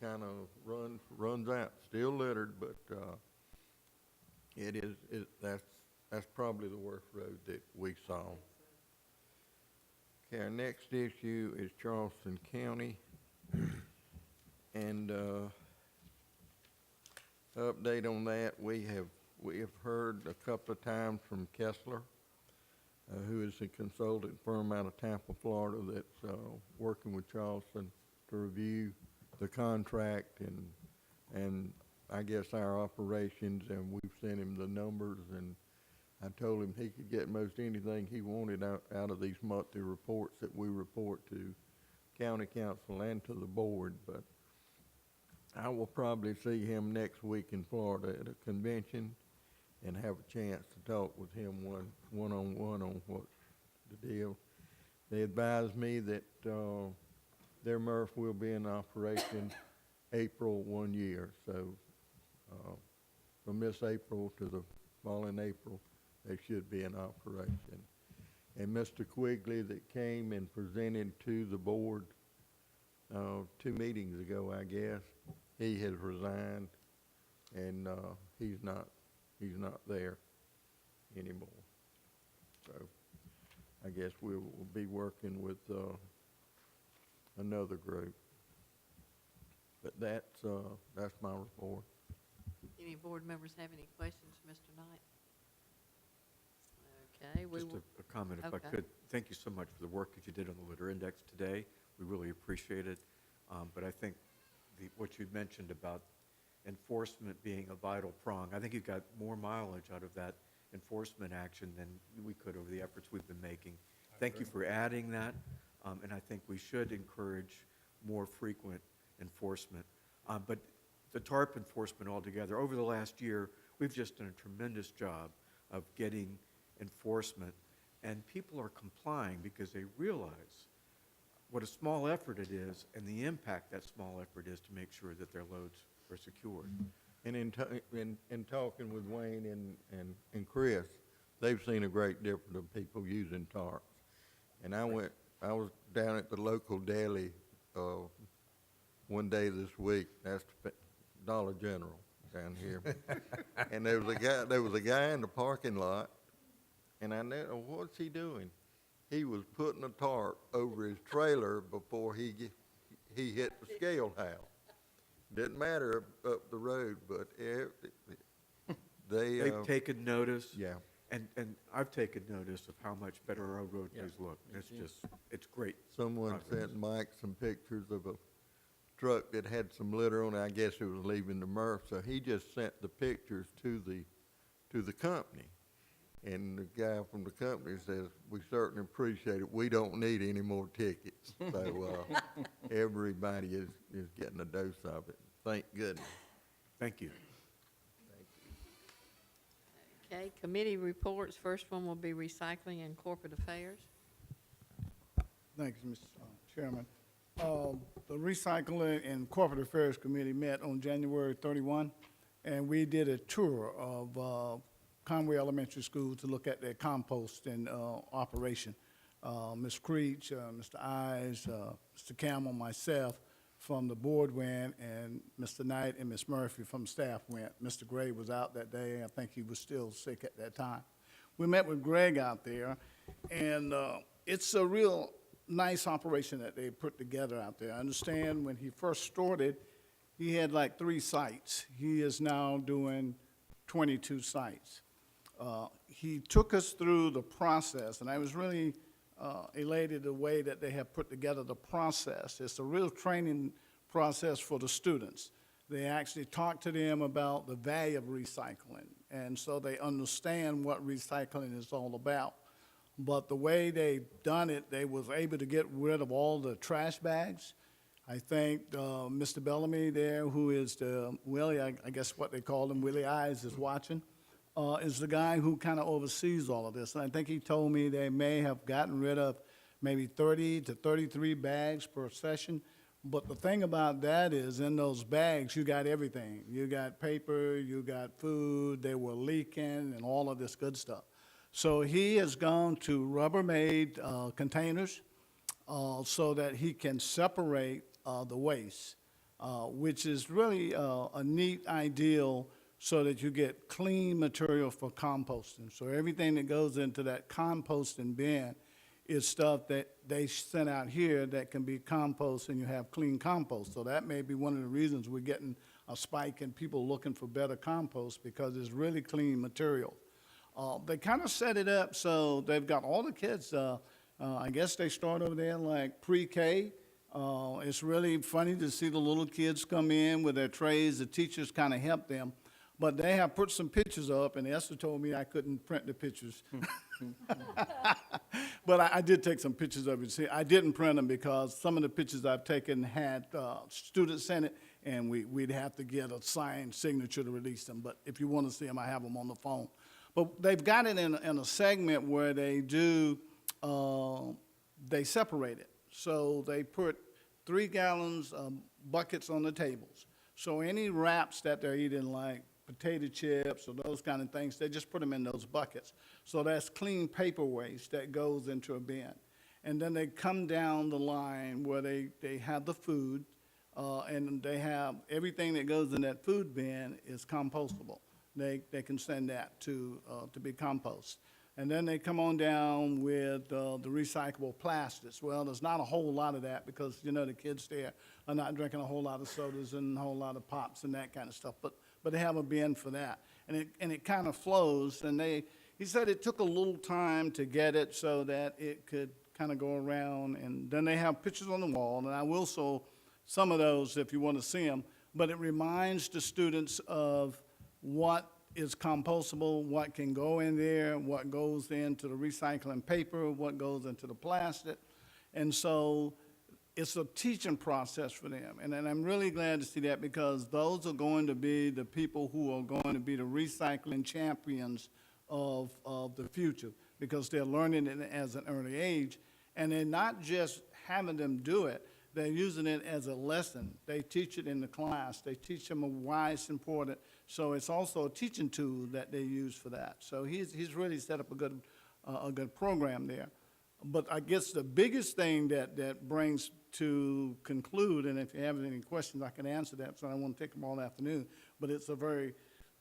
S9: kind of runs out, still littered, but that's that's probably the worst road that we saw. Okay, our next issue is Charleston County. And, update on that, we have heard a couple of times from Kessler, who is a consultant firm out of Tampa, Florida, that's, working with Charleston to review the contract and I guess our operations, and we've sent him the numbers, and I told him he could get most anything he wanted out of these monthly reports that we report to county council and to the board, but I will probably see him next week in Florida at a convention and have a chance to talk with him one-on-one on what's the deal. They advised me that, their MRF will be in operation April 1 year, so, from this April to the following April, they should be in operation. And Mr. Quigley that came and presented to the board, 2 meetings ago, I guess, he has resigned, and, he's not there anymore. So, I guess we will be working with, another group. But that's my report.
S1: Any board members have any questions, Mr. Knight? Okay, we
S4: Just
S1: will,
S4: a comment, if I
S1: Okay.
S4: could. Thank you so much for the work that you did on the litter index today. We really appreciate it. But I think what you mentioned about enforcement being a vital prong, I think you got more mileage out of that enforcement action than we could over the efforts we've been making. Thank you for adding that, and I think we should encourage more frequent enforcement. But the TARP enforcement altogether, over the last year, we've just done a tremendous job of getting enforcement, and people are complying because they realize what a small effort it is and the impact that small effort is to make sure that their loads are secured.
S9: And in talking with Wayne and Chris, they've seen a great difference of people using tarps. And I was down at the local deli, one day this week, that's Dollar General down here. And there was a guy in the parking lot, and I know, what's he doing? He was putting a tarp over his trailer before he hit the scale house. Didn't matter up the road, but
S4: They've taken notice.
S9: yeah.
S4: And I've taken notice of how much better our road crews look. It's great.
S9: Someone sent Mike some pictures of a truck that had some litter on it. I guess it was leaving the MRF, so he just sent the pictures to the company. And the guy from the company says, "We certainly appreciate it. We don't need any more tickets." So everybody is getting a dose of it. Thank goodness.
S4: Thank you.
S1: okay, committee reports. First one will be recycling and corporate affairs.
S11: Thank you, Mr. Chairman. The Recycling and Corporate Affairs Committee met on January 31, and we did a tour of Conway Elementary School to look at their composting operation. Ms. Creech, Mr. Eyes, Mr. Campbell, myself from the board went, and Mr. Knight and Ms. Murphy from staff went. Mr. Gray was out that day. I think he was still sick at that time. We met with Greg out there, and it's a real nice operation that they put together out there. I understand when he first started, he had like 3 sites. He is now doing 22 sites. He took us through the process, and I was really elated the way that they have put together the process. It's a real training process for the students. They actually talk to them about the value of recycling, and so they understand what recycling is all about. But the way they've done it, they was able to get rid of all the trash bags. I think Mr. Bellamy there, who is the Willie, I guess what they call him, Willie Eyes, is watching, is the guy who kind of oversees all of this. And I think he told me they may have gotten rid of maybe 30 to 33 bags per session. But the thing about that is, in those bags, you got everything. You got paper, you got food, they were leaking, and all of this good stuff. So he has gone to Rubbermaid containers so that he can separate the waste, which is really a neat ideal so that you get clean material for composting. So everything that goes into that composting bin is stuff that they sent out here that can be compost, and you have clean compost. So that may be one of the reasons we're getting a spike in people looking for better compost, because it's really clean material. They kind of set it up so they've got all the kids, I guess they start over there like pre-K. It's really funny to see the little kids come in with their trays. The teachers kind of help them. But they have put some pictures up, and Esther told me I couldn't print the pictures. But I did take some pictures of it. See, I didn't print them because some of the pictures I've taken had students in it, and we'd have to get a signed signature to release them. But if you want to see them, I have them on the phone. But they've got it in a segment where they do, they separate it. So they put 3 gallons buckets on the tables. So any wraps that they're eating, like potato chips or those kind of things, they just put them in those buckets. So that's clean paper waste that goes into a bin. And then they come down the line where they have the food, and they have everything that goes in that food bin is compostable. They can send that to be compost. And then they come on down with the recyclable plastics. Well, there's not a whole lot of that because, you know, the kids there are not drinking a whole lot of sodas and a whole lot of pops and that kind of stuff. But they have a bin for that. And it kind of flows. And he said it took a little time to get it so that it could kind of go around. And then they have pictures on the wall. And I will show some of those if you want to see them. But it reminds the students of what is compostable, what can go in there, what goes into the recycling paper, what goes into the plastic. And so it's a teaching process for them. And I'm really glad to see that, because those are going to be the people who are going to be the recycling champions of the future, because they're learning it as an early age. And they're not just having them do it, they're using it as a lesson. They teach it in the class. They teach them why it's important. So it's also a teaching tool that they use for that. So he's really set up a good program there. But I guess the biggest thing that brings to conclude, and if you have any questions, I can answer that, so I don't want to take them all afternoon, but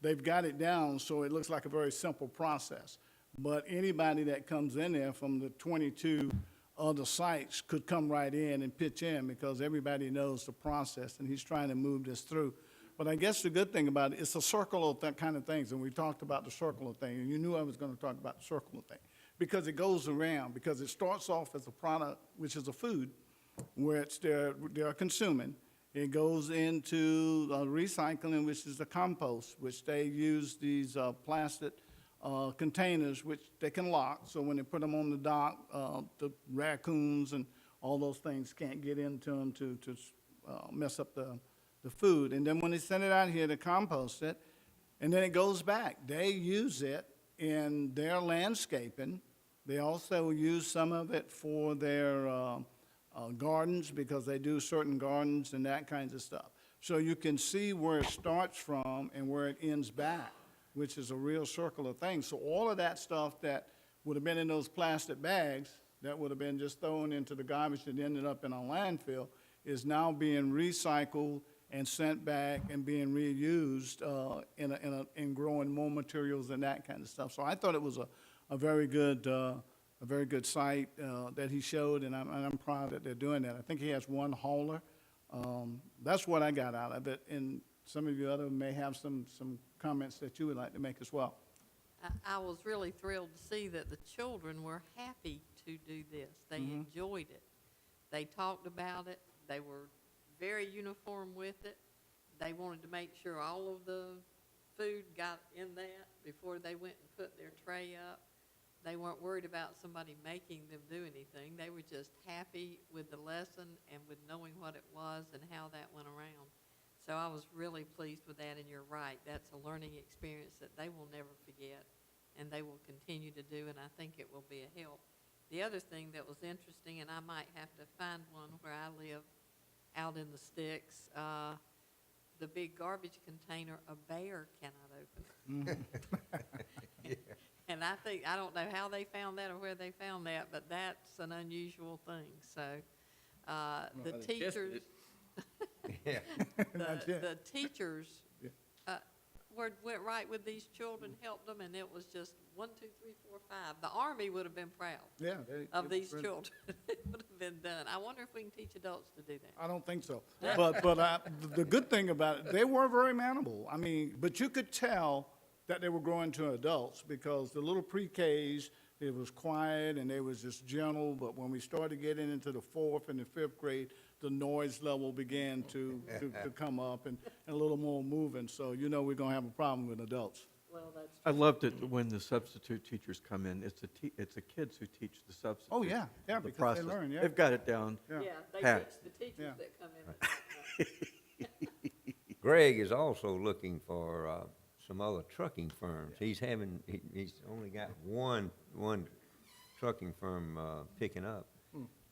S11: they've got it down so it looks like a very simple process. But anybody that comes in there from the 22 other sites could come right in and pitch in, because everybody knows the process, and he's trying to move this through. But I guess the good thing about it, it's a circle of that kind of things, and we talked about the circular thing, and you knew I was going to talk about the circular thing, because it goes around, because it starts off as a product, which is a food, which they're consuming. It goes into recycling, which is the compost, which they use these plastic containers, which they can lock, so when they put them on the dock, the raccoons and all those things can't get into them to mess up the food. And then when they send it out here to compost it, and then it goes back. They use it in their landscaping. They also use some of it for their gardens, because they do certain gardens and that kinds of stuff. So you can see where it starts from and where it ends back, which is a real circular thing. So all of that stuff that would have been in those plastic bags, that would have been just thrown into the garbage and ended up in a landfill, is now being recycled and sent back and being reused in growing more materials and that kind of stuff. So I thought it was a very good site that he showed, and I'm proud that they're doing that. I think he has one hauler. That's what I got out of it, and some of you other may have some comments that you would like to make as well.
S1: I was really thrilled to see that the children were happy to do this. They enjoyed it. They talked about it. They were very uniform with it. They wanted to make sure all of the food got in that before they went and put their tray up. They weren't worried about somebody making them do anything. They were just happy with the lesson and with knowing what it was and how that went around. So I was really pleased with that, and you're right. That's a learning experience that they will never forget, and they will continue to do, and I think it will be a help. The other thing that was interesting, and I might have to find one where I live out in the sticks, the big garbage container, a bear cannot open. And I don't know how they found that or where they found that, but that's an unusual thing. So the teachers,
S3: Yeah.
S1: the teachers, went right with these children, helped them, and it was just 1, 2, 3, 4, 5. The Army would have been proud
S11: Yeah.
S1: of these children. It would have been done. I wonder if we can teach adults to do that.
S11: I don't think so. But the good thing about it, they were very manageable. I mean, but you could tell that they were growing to adults because the little pre-Ks, it was quiet and they was just gentle. But when we started getting into the 4th and the 5th grade, the noise level began to come up and a little more moving. So you know we're gonna have a problem with adults.
S1: Well, that's
S4: I loved it when the substitute teachers come in. It's the kids who teach the substitute.
S11: Oh, yeah,
S4: the
S11: because they
S4: process.
S11: learn, yeah.
S4: They've got it down.
S1: Yeah, they
S4: Pat.
S1: teach the teachers
S11: Yeah.
S1: that come in.
S3: Greg is also looking for some other trucking firms. He's only got one trucking firm picking up.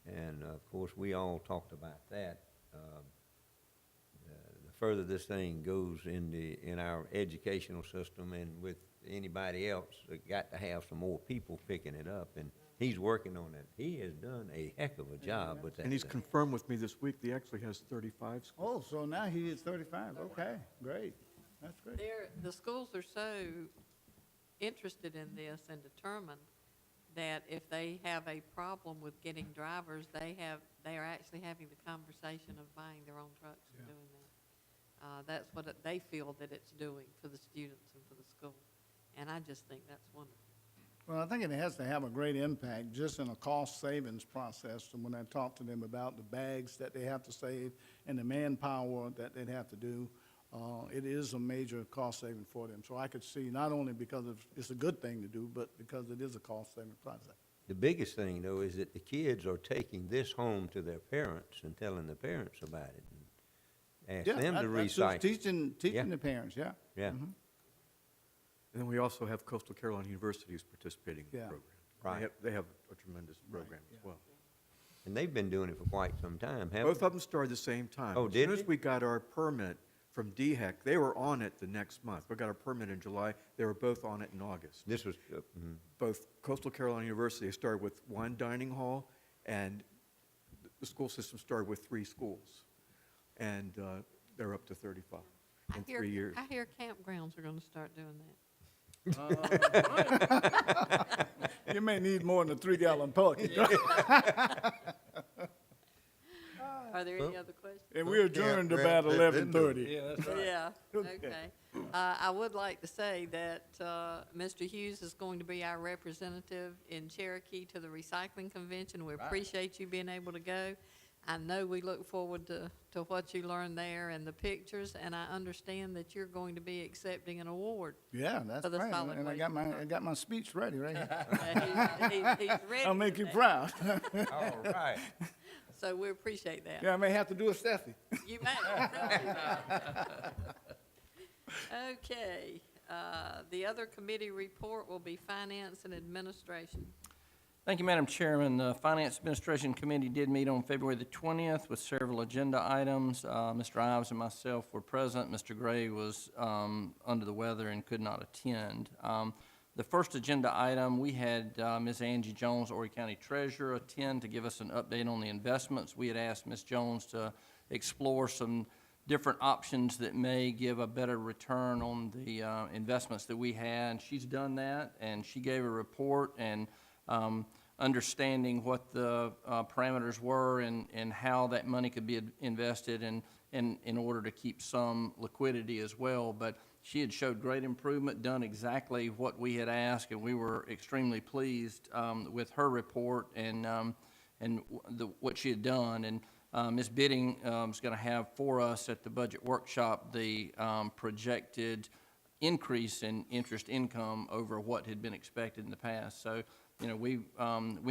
S3: And of course, we all talked about that. The further this thing goes in our educational system and with anybody else, they got to have some more people picking it up. And he's working on it. He has done a heck of a job with that.
S4: And he's
S3: thing.
S4: confirmed with me this week, he actually has 35 schools.
S11: Oh, so now he is 35. Okay, great. That's great.
S1: The schools are so interested in this and determined that if they have a problem with getting drivers, they are actually having the conversation of buying their own trucks and doing that. That's what they feel that it's doing for the students and for the school. And I just think that's wonderful.
S11: Well, I think it has to have a great impact just in a cost savings process. And when I talk to them about the bags that they have to save and the manpower that they'd have to do, it is a major cost saving for them. So I could see not only because it's a good thing to do, but because it is a cost saving process.
S3: The biggest thing, though, is that the kids are taking this home to their parents and telling the parents about it. And ask them to
S11: That's just
S3: recycle.
S11: teaching
S3: Yeah.
S11: the parents, yeah.
S3: Yeah,
S11: Mhm.
S4: And then we also have Coastal Carolina University is participating in the
S11: Yeah.
S4: program.
S3: Right.
S4: They have a tremendous program as well.
S3: and they've been doing it for quite some time, haven't
S4: Both
S3: they?
S4: of them started the same time.
S3: Oh,
S4: As
S3: did
S4: soon as
S3: they?
S4: we got our permit from DHEC, they were on it the next month. We got our permit in July. They were both on it in August.
S3: This was,
S4: Both Coastal Carolina University started with one dining hall, and the school system started with 3 schools. And they're up to 35 in 3 years.
S1: I hear campgrounds are going to start doing that.
S11: You may need more than a 3-gallon bucket.
S1: Are there any other questions?
S11: And we adjourned about 11:30.
S1: Yeah, okay. I would like to say that Mr. Hughes is going to be our representative in Cherokee to the recycling convention. We appreciate you being able to go. I know we look forward to what you learned there and the pictures, and I understand that you're going to be accepting an award.
S11: Yeah, that's
S1: For the
S11: right.
S1: solid
S11: And I
S1: waste
S11: got my speech ready right here.
S1: He's ready.
S11: I'll make
S1: for
S11: you
S1: that.
S11: proud.
S3: all right.
S1: So we appreciate that.
S11: Yeah, I may have to do a Steffi.
S1: You may. Okay, the other committee report will be Finance and Administration.
S2: Thank you, Madam Chairman. The Finance Administration Committee did meet on February the 20th with several agenda items. Mr. Ives and myself were present. Mr. Gray was under the weather and could not attend. The first agenda item, we had Ms. Angie Jones, Horry County Treasurer, attend to give us an update on the investments. We had asked Ms. Jones to explore some different options that may give a better return on the investments that we had. She's done that, and she gave a report and understanding what the parameters were and how that money could be invested in order to keep some liquidity as well. But she had showed great improvement, done exactly what we had asked, and we were extremely pleased with her report and what she had done. And Ms. Bidding is going to have for us at the budget workshop the projected increase in interest income over what had been expected in the past. So, you know, we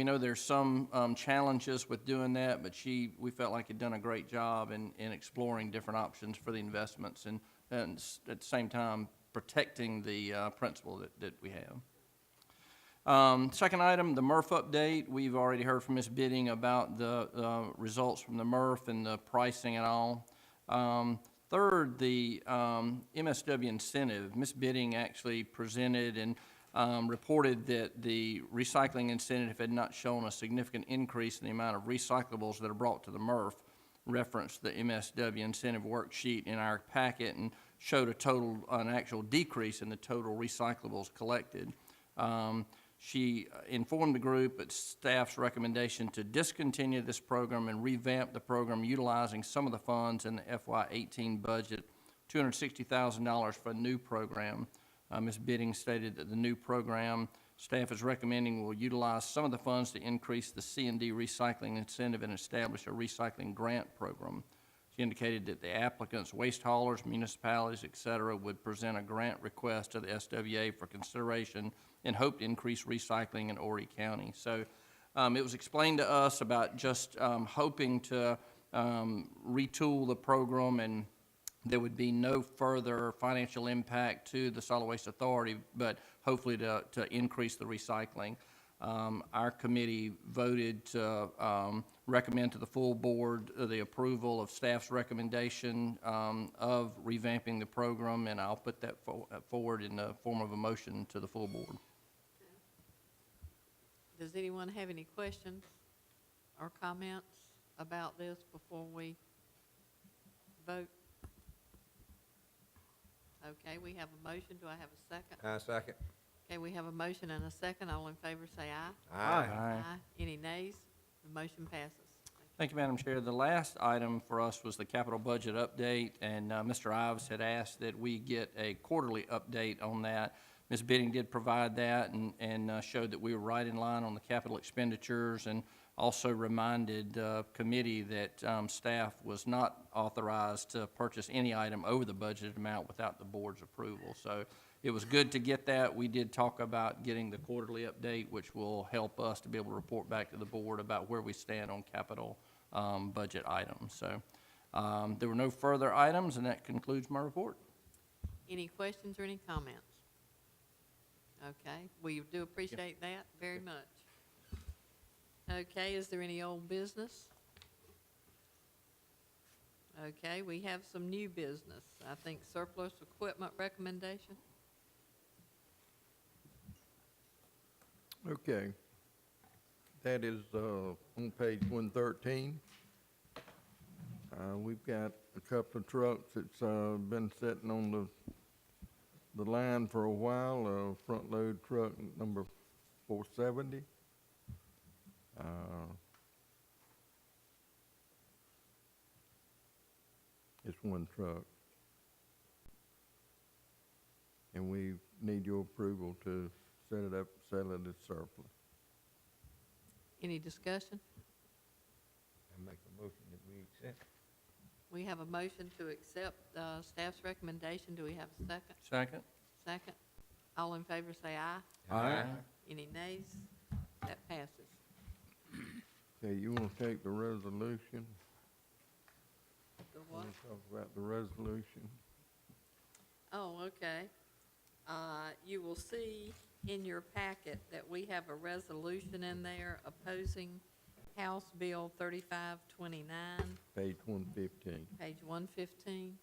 S2: know there's some challenges with doing that, but we felt like had done a great job in exploring different options for the investments and at the same time protecting the principal that we have. Second item, the MRF update. We've already heard from Ms. Bidding about the results from the MRF and the pricing and all. Third, the MSW incentive. Ms. Bidding actually presented and reported that the recycling incentive had not shown a significant increase in the amount of recyclables that are brought to the MRF, referenced the MSW incentive worksheet in our packet, and showed an actual decrease in the total recyclables collected. She informed the group at staff's recommendation to discontinue this program and revamp the program utilizing some of the funds in the FY18 budget, $260,000 for a new program. Ms. Bidding stated that the new program staff is recommending will utilize some of the funds to increase the C&D recycling incentive and establish a recycling grant program. She indicated that the applicants, waste haulers, municipalities, et cetera, would present a grant request to the SWA for consideration and hope to increase recycling in Horry County. So it was explained to us about just hoping to retool the program, and there would be no further financial impact to the Solid Waste Authority, but hopefully to increase the recycling. Our committee voted to recommend to the full board the approval of staff's recommendation of revamping the program, and I'll put that forward in the form of a motion to the full board.
S1: Does anyone have any questions or comments about this before we vote? Okay, we have a motion. Do I have a second?
S3: I second.
S1: Okay, we have a motion and a second. All in favor say aye.
S3: Aye.
S1: Any nays? The motion passes.
S2: Thank you, Madam Chair. The last item for us was the capital budget update, and Mr. Ives had asked that we get a quarterly update on that. Ms. Bidding did provide that and showed that we were right in line on the capital expenditures, and also reminded the committee that staff was not authorized to purchase any item over the budgeted amount without the board's approval. So it was good to get that. We did talk about getting the quarterly update, which will help us to be able to report back to the board about where we stand on capital budget items. So there were no further items, and that concludes my report.
S1: Any questions or any comments? Okay, we do appreciate that very much. Okay, is there any old business? Okay, we have some new business. I think surplus equipment recommendation.
S9: Okay. That is on page 113. We've got a couple of trucks that's been sitting on the line for a while. Front load truck number 470. It's one truck. And we need your approval to set it up, sell it as surplus.
S1: Any discussion?
S3: I make a motion that we accept.
S1: We have a motion to accept staff's recommendation. Do we have a second?
S2: Second.
S1: Second. All in favor say aye.
S2: Aye.
S1: Any nays? That passes.
S9: Okay, you want to take the resolution?
S1: The
S9: You
S1: what?
S9: want to talk about the resolution?
S1: Oh, okay. You will see in your packet that we have a resolution in there opposing House Bill 3529,
S9: Page 115.
S1: page 115.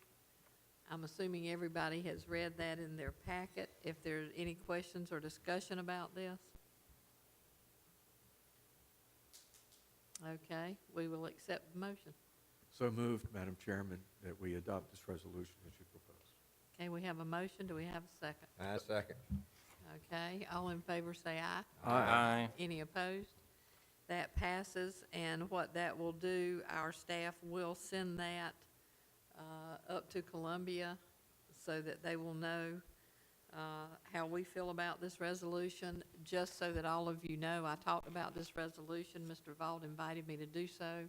S1: I'm assuming everybody has read that in their packet. If there's any questions or discussion about this? Okay, we will accept the motion.
S4: So moved, Madam Chairman, that we adopt this resolution as you propose.
S1: Okay, we have a motion. Do we have a second?
S3: I second.
S1: Okay, all in favor say aye.
S2: Aye.
S1: Any opposed? That passes, and what that will do, our staff will send that up to Columbia so that they will know how we feel about this resolution. Just so that all of you know, I talked about this resolution. Mr. Vaught invited me to do so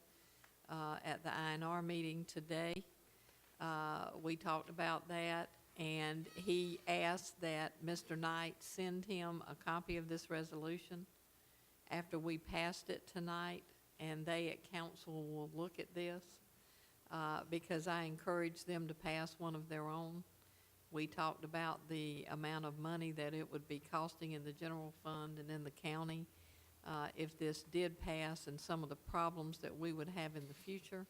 S1: at the INR meeting today. We talked about that, and he asked that Mr. Knight send him a copy of this resolution after we passed it tonight, and they at council will look at this, because I encouraged them to pass one of their own. We talked about the amount of money that it would be costing in the general fund and in the county if this did pass, and some of the problems that we would have in the future.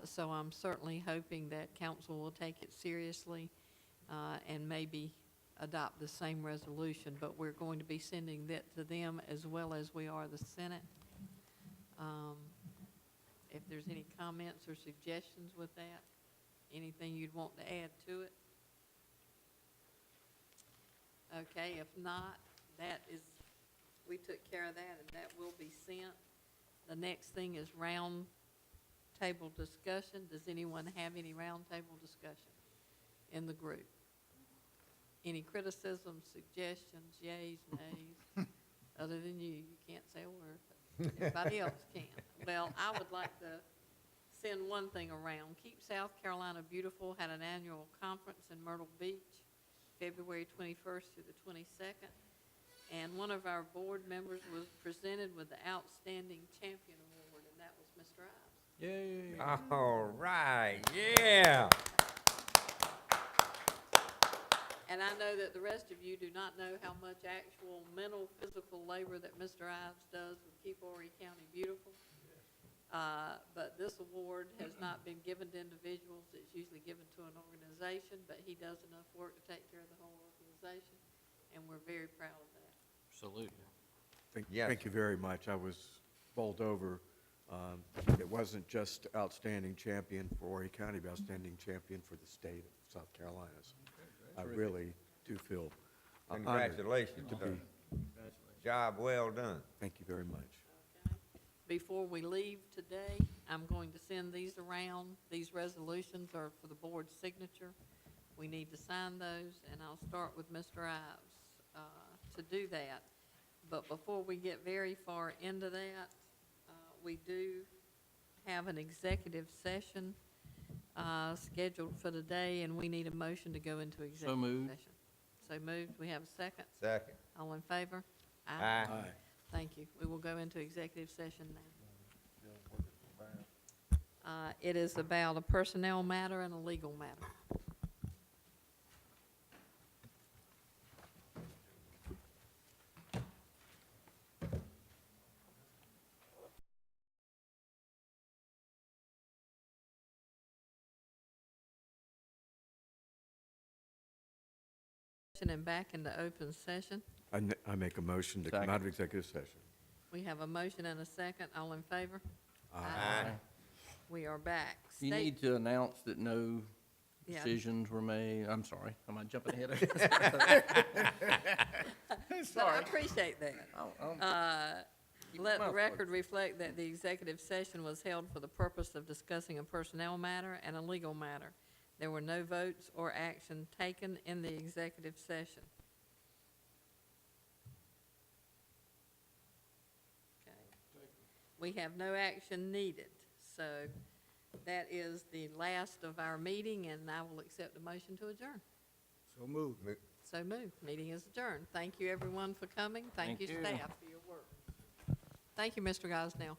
S1: So I'm certainly hoping that council will take it seriously and maybe adopt the same resolution, but we're going to be sending that to them as well as we are the Senate. If there's any comments or suggestions with that, Anything you'd want to add to it? Okay, if not, we took care of that, and that will be sent. The next thing is round table discussion. Does anyone have any round table discussion in the group? Any criticisms, suggestions, yays, nays? Other than you can't say a word, but everybody else can. Well, I would like to send one thing around. Keep South Carolina Beautiful had an annual conference in Myrtle Beach, February 21st through the 22nd. And one of our board members was presented with the Outstanding Champion Award, and that was Mr. Ives.
S2: Yay.
S3: All right, yeah.
S1: And I know that the rest of you do not know how much actual mental, physical labor that Mr. Ives does with Keep Horry County Beautiful. But this award has not been given to individuals. It's usually given to an organization, but he does enough work to take care of the whole organization, and we're very proud of that.
S2: Absolutely.
S3: Yes.
S4: Thank you very much. I was bowled over. It wasn't just outstanding champion for Horry County, but outstanding champion for the state of South Carolina. So I really do feel honored
S3: Congratulations,
S4: to
S3: sir.
S4: be.
S3: Job well done.
S4: Thank you very much.
S1: Okay. Before we leave today, I'm going to send these around. These resolutions are for the board's signature. We need to sign those, and I'll start with Mr. Ives to do that. But before we get very far into that, we do have an executive session scheduled for today, and we need a motion to go into executive
S2: moved.
S1: session. So moved. We have a second?
S3: Second.
S1: All in favor?
S3: Aye.
S1: Thank you. We will go into executive session now. It is about a personnel matter and a legal matter. And back into open session.
S4: I make a motion to come out of executive session.
S1: We have a motion and a second. All in favor?
S3: Aye.
S1: We are back.
S2: You
S1: State-
S2: need to announce that no
S1: Yeah.
S2: decisions were made. I'm sorry, am I jumping ahead of
S1: But I appreciate that. Let the record reflect that the executive session was held for the purpose of discussing a personnel matter and a legal matter. There were no votes or action taken in the executive session. Okay. We have no action needed, so that is the last of our meeting, and I will accept a motion to adjourn.
S11: So moved.
S1: So moved. Meeting is adjourned. Thank you, everyone, for coming. Thank you,
S2: Thank you.
S1: staff, for your work. Thank you, Mr. Gosnell.